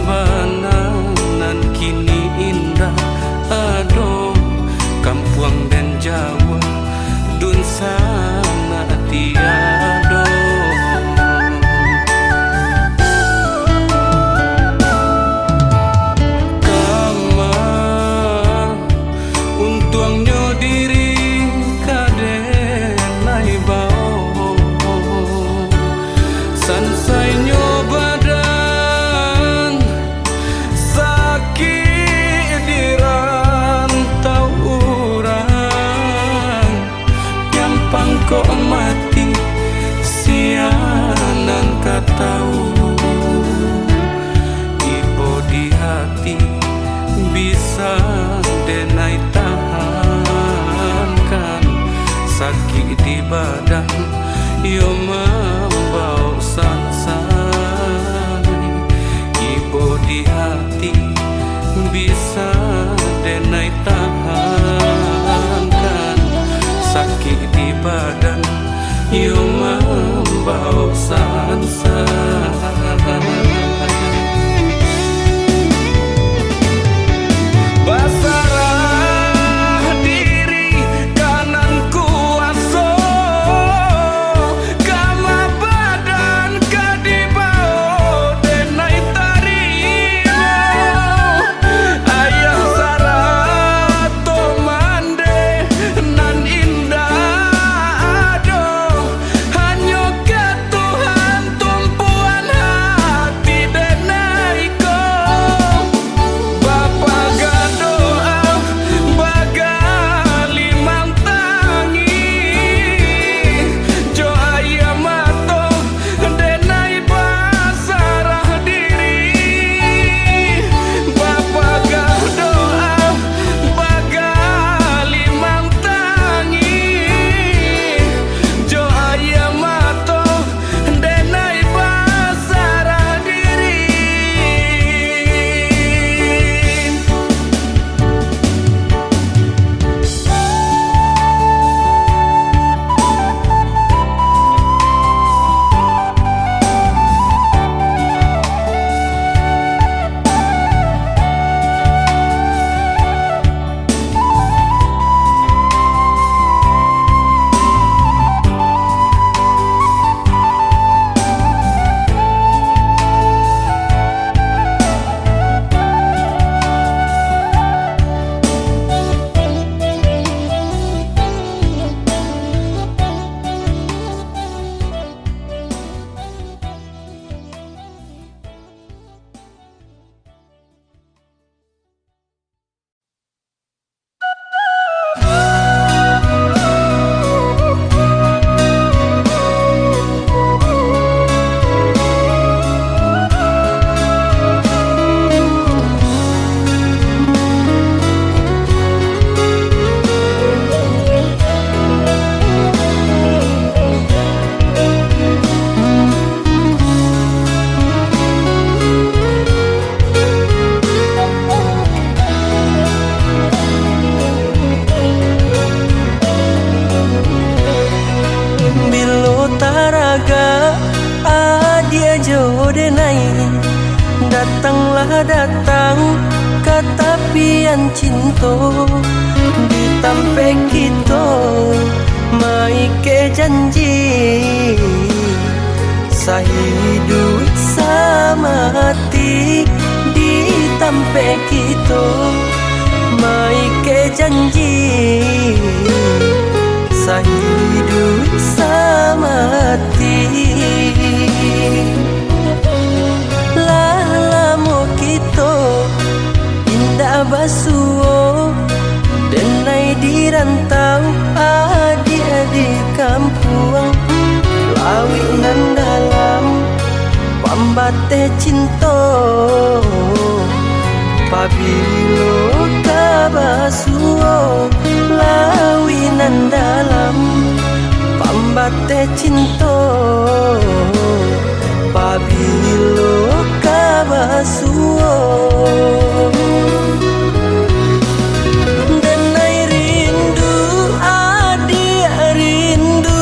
bananan kini indah aduh kampuang dan Jawa dun sana tiado kama untuangnya diri kadenai bau sansainya badan sakit dirantau orang nyampang kok mati sianan katau ibu di hati bisa denai tahankan sakit di badan yo membau sansai ibu di hati bisa denai tahankan sakit di badan yo membau sansai basarah diri kanan kuaso kama badan kadibao denai tarimo ayah sarah to mande nan indah ado hanyo ke Tuhan tumpuan hati denai ko Bapa gadoa bagali mantangi jo ayam mato denai basarah diri Bapa gadoa bagali mantangi jo ayam mato denai basarah diri Bilo taraga adia jodenai datanglah datang katapian cinto ditampe kito mai ke janji sahidup sama hati ditampe kito mai ke janji sahidup sama hati lalamu kito indah basuo denai dirantau adik-adik kampung lawi nan dalam pambate cinta pabilo pambate cinta pabilo kabasuo denai rindu adik rindu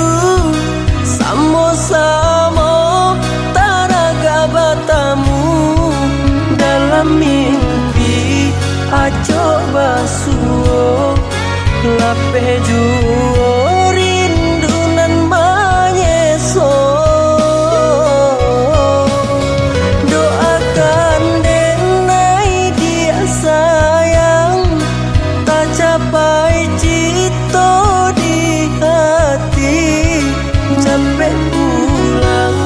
samo-samo taraga batamu dalam mimpi ajo basuo lape juo rindu nan manyeso doakan denai dia sayang tak capai cito di hati capek pulang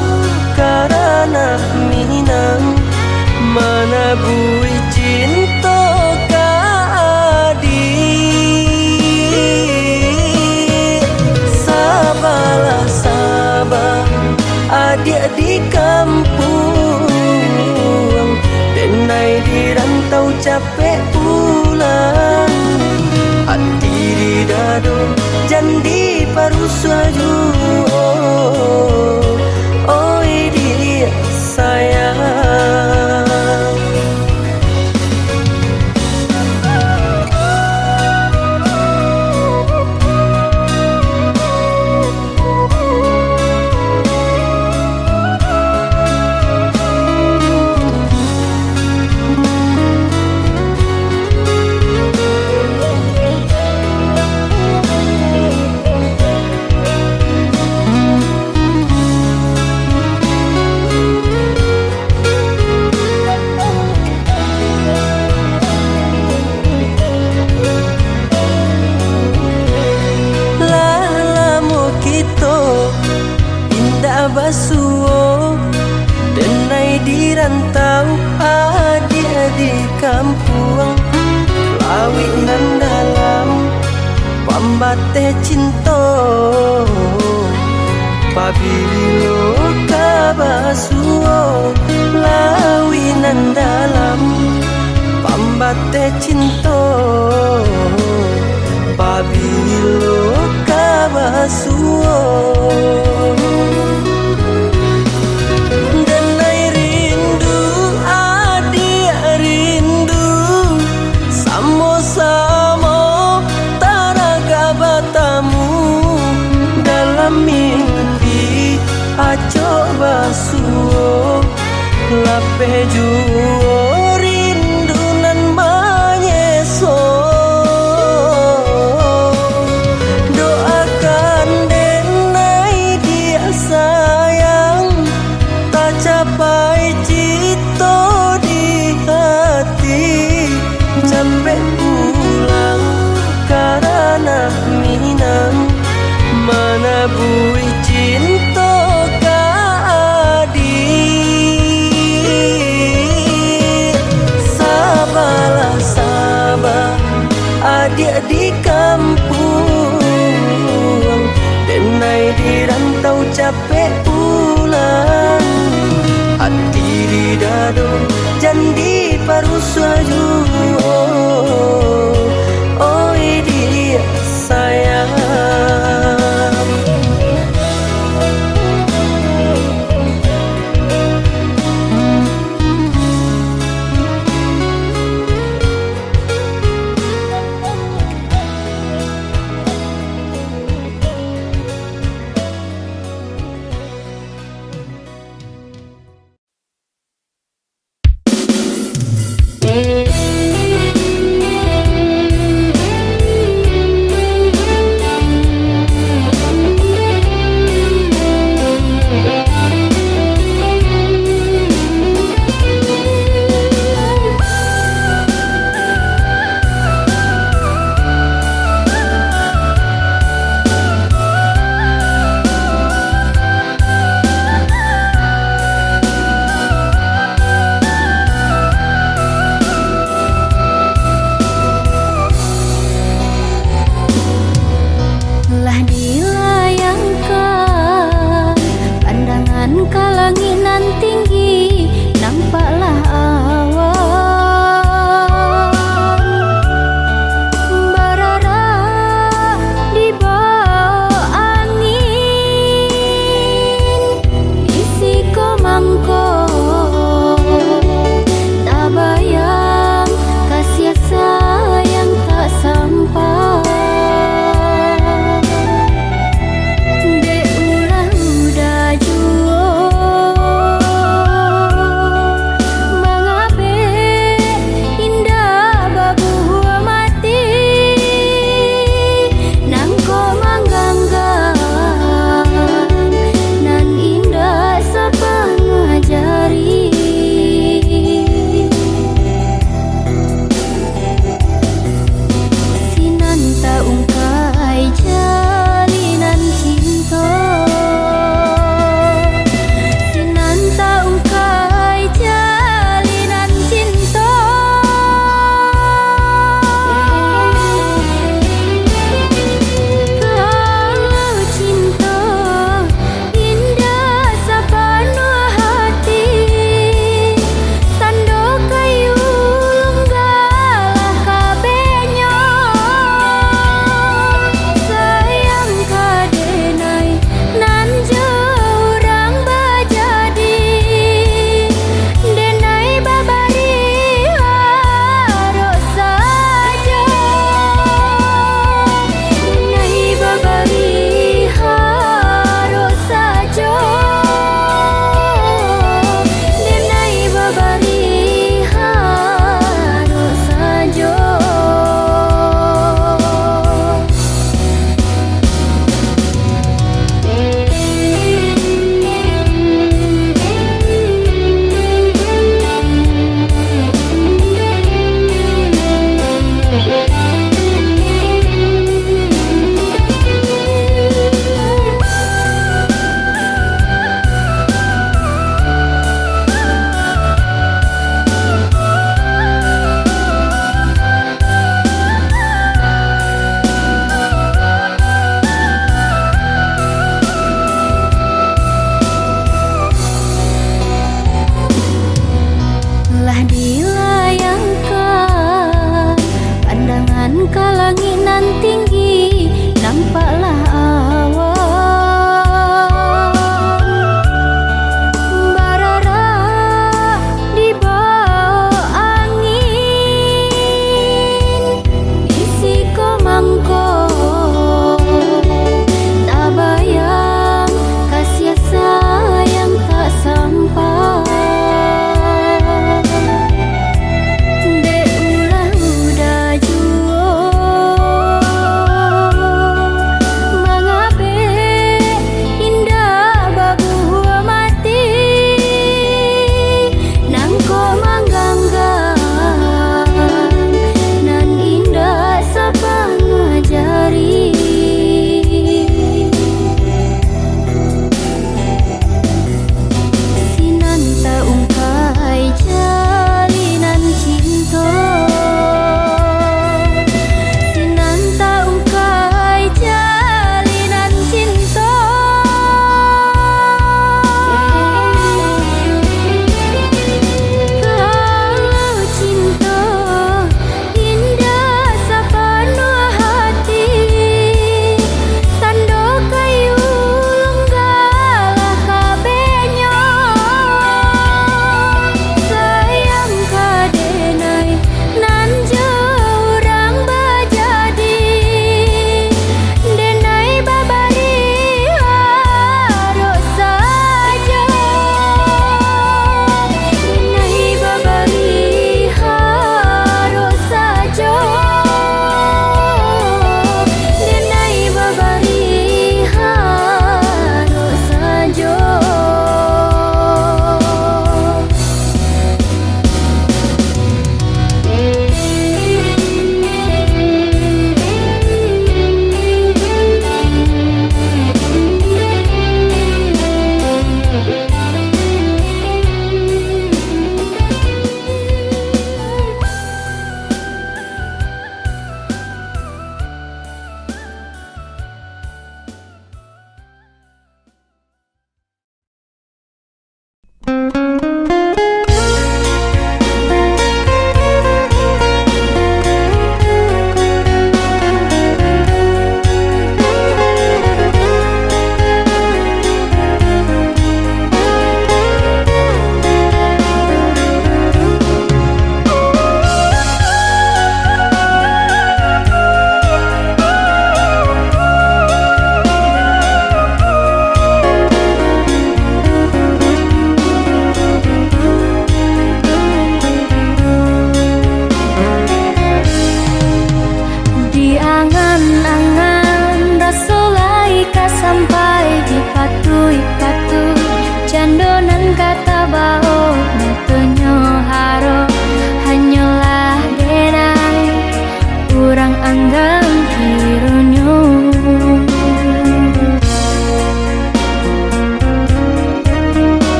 karena minang mana bui cinta adik di kampung denai di rantau capek pulang hati di dado jandi paru suaju oi dia sayang basuo denai di rantau adik di kampung lawi nan dalam pambate cinta pabilo kabasuo lawi nan dalam pambate cinta pabilo kabasuo mimpi ajo basuo lape juo rindu nan manyeso doakan denai dia sayang tak capai cito di hati capek pulang karena minang mana bui cinta adik sabalah sabar adik di kampung denai di rantau capek pulang hati di dado jandi paru suaju oi dia sayang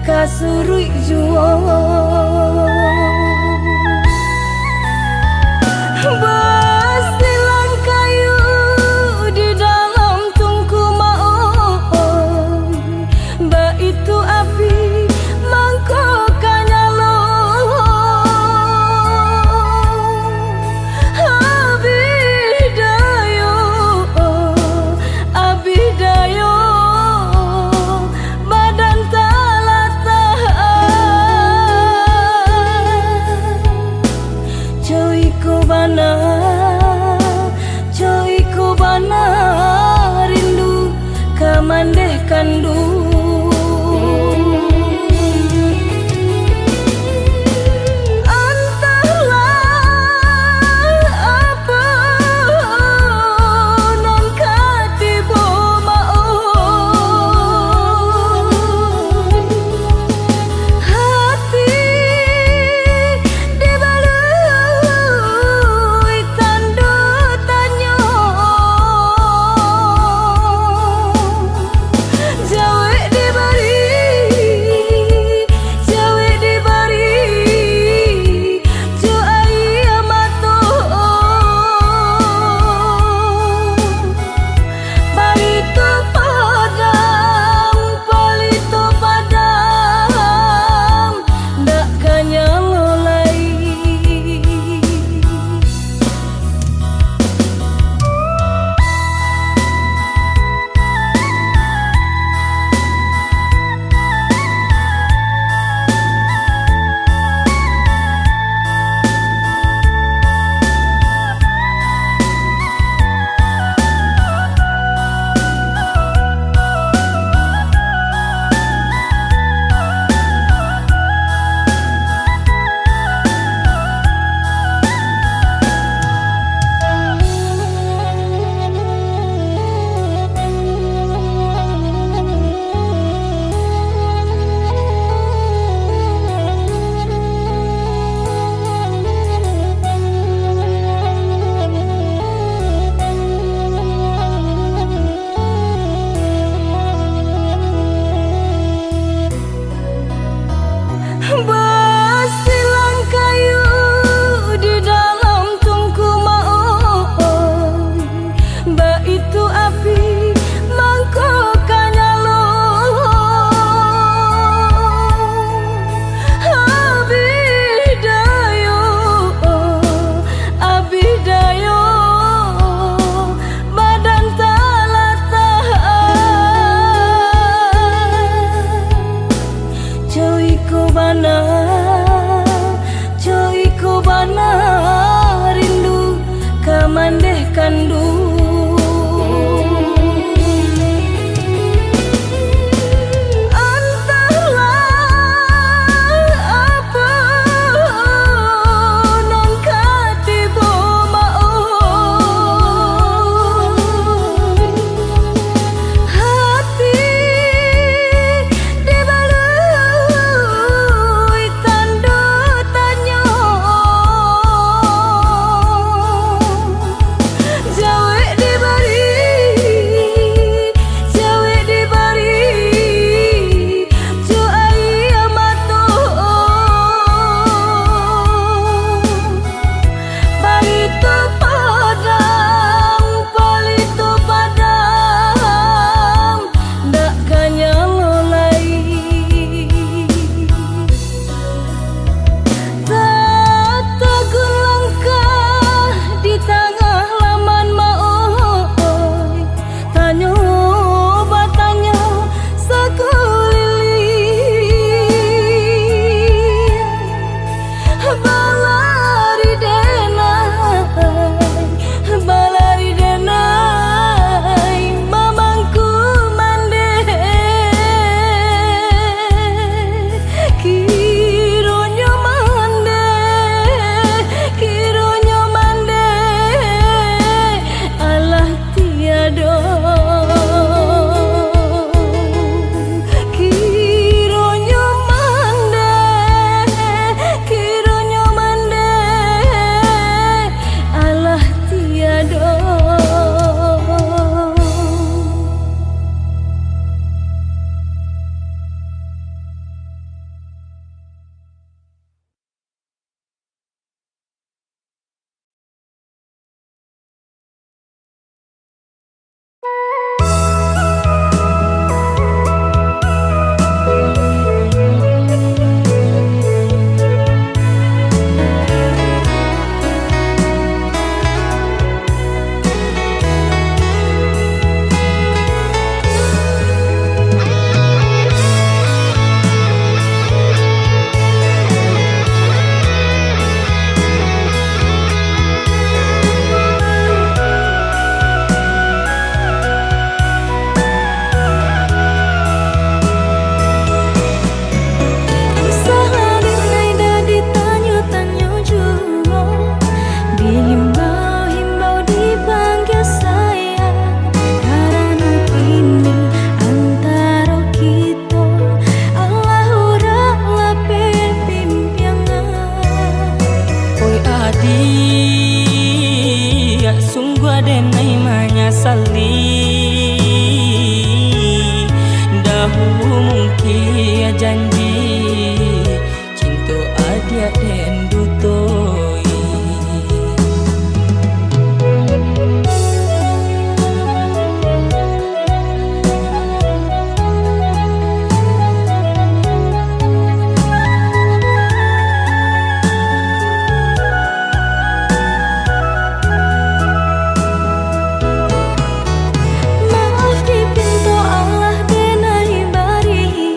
kasurui jua basilan kayu di dalam tungku maoi ba itu api mangkok kanyalo abidayo badan talatah coy ko bana rindu kamandeh kandu Jauh adik sungguh adenai menyesali dahulu mungkin janji cinta adik den dutoi. Maaf di pintu Allah denai bari,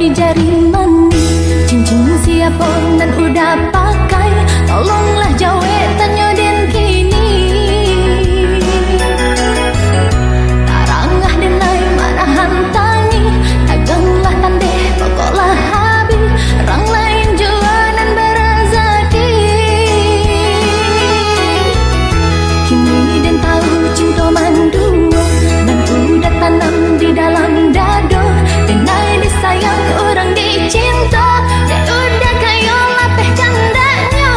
di jari mani. Cincin siapa nan udah pakai, tolonglah jawe tanyo den kini. Tarangah denai mana hantani, daganglah tande pokoklah habi. Orang lain jua nan berazaki. Kini den tahu cinta mandua, dan udah tanam di dalam dado. Denai disayang orang dicinta, dan udah kayo lapeh candanya.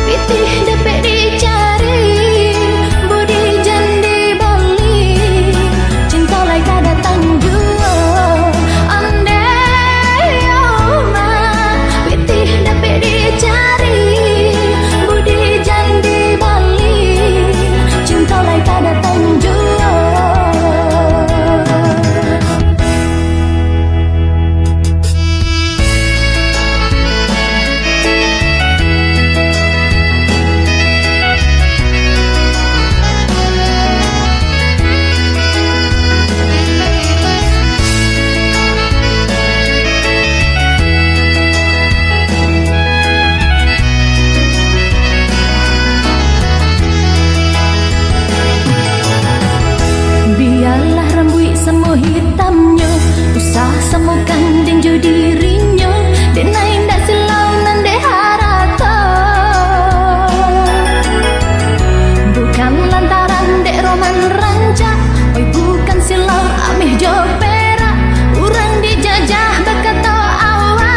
Pitih dapet dicari, budi jandi bali. Cinta lai tak datang jua, andai oma. Pitih dapet dicari, budi jandi bali. Cinta lai tak datang jua. Biarlah rambut semua hitamnya, usah semukan dan jo dirinya. Denai ndak silau nan de harata, bukan lantaran dek roman ranca. Oi bukan silau ameh jo perak, urang dijajah berkata awak.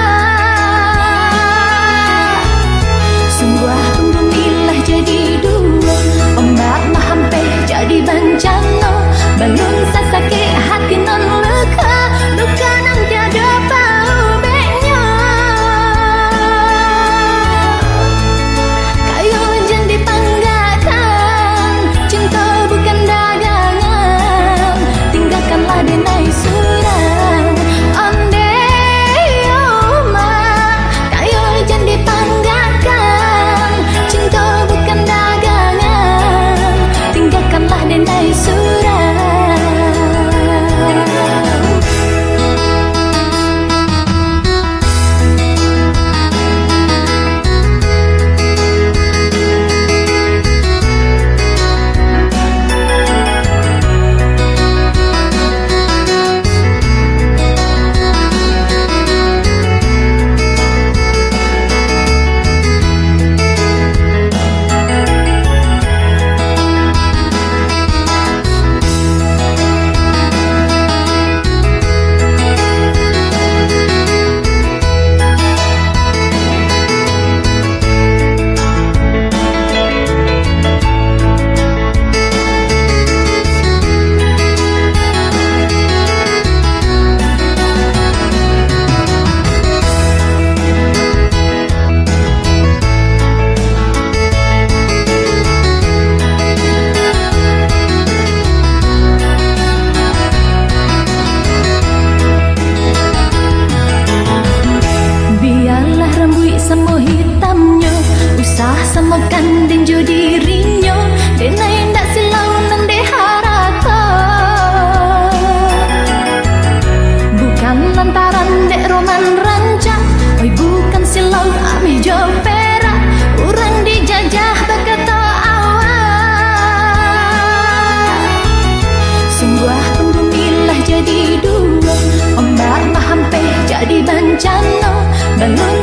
Sungguh pembumilah jadi dua, ombak mahampeh jadi bencana. Balun sasake hati non luka, luka nan tiada paubeknya. Kayo jen dipanggakan, cinta bukan dagangan. Tinggalkanlah denai surang, andai oma. Kayo jen dipanggakan, cinta bukan dagangan. Tinggalkanlah denai surang. Biarlah rambut semua hitamnya, usah semukan dan jo dirinya. Denai ndak silau nan de harata, bukan lantaran dek roman ranca. Oi bukan silau ameh jo perak, urang dijajah berkata awak. Sungguh pembumilah jadi dua, ombak mahampeh jadi bencana. Balun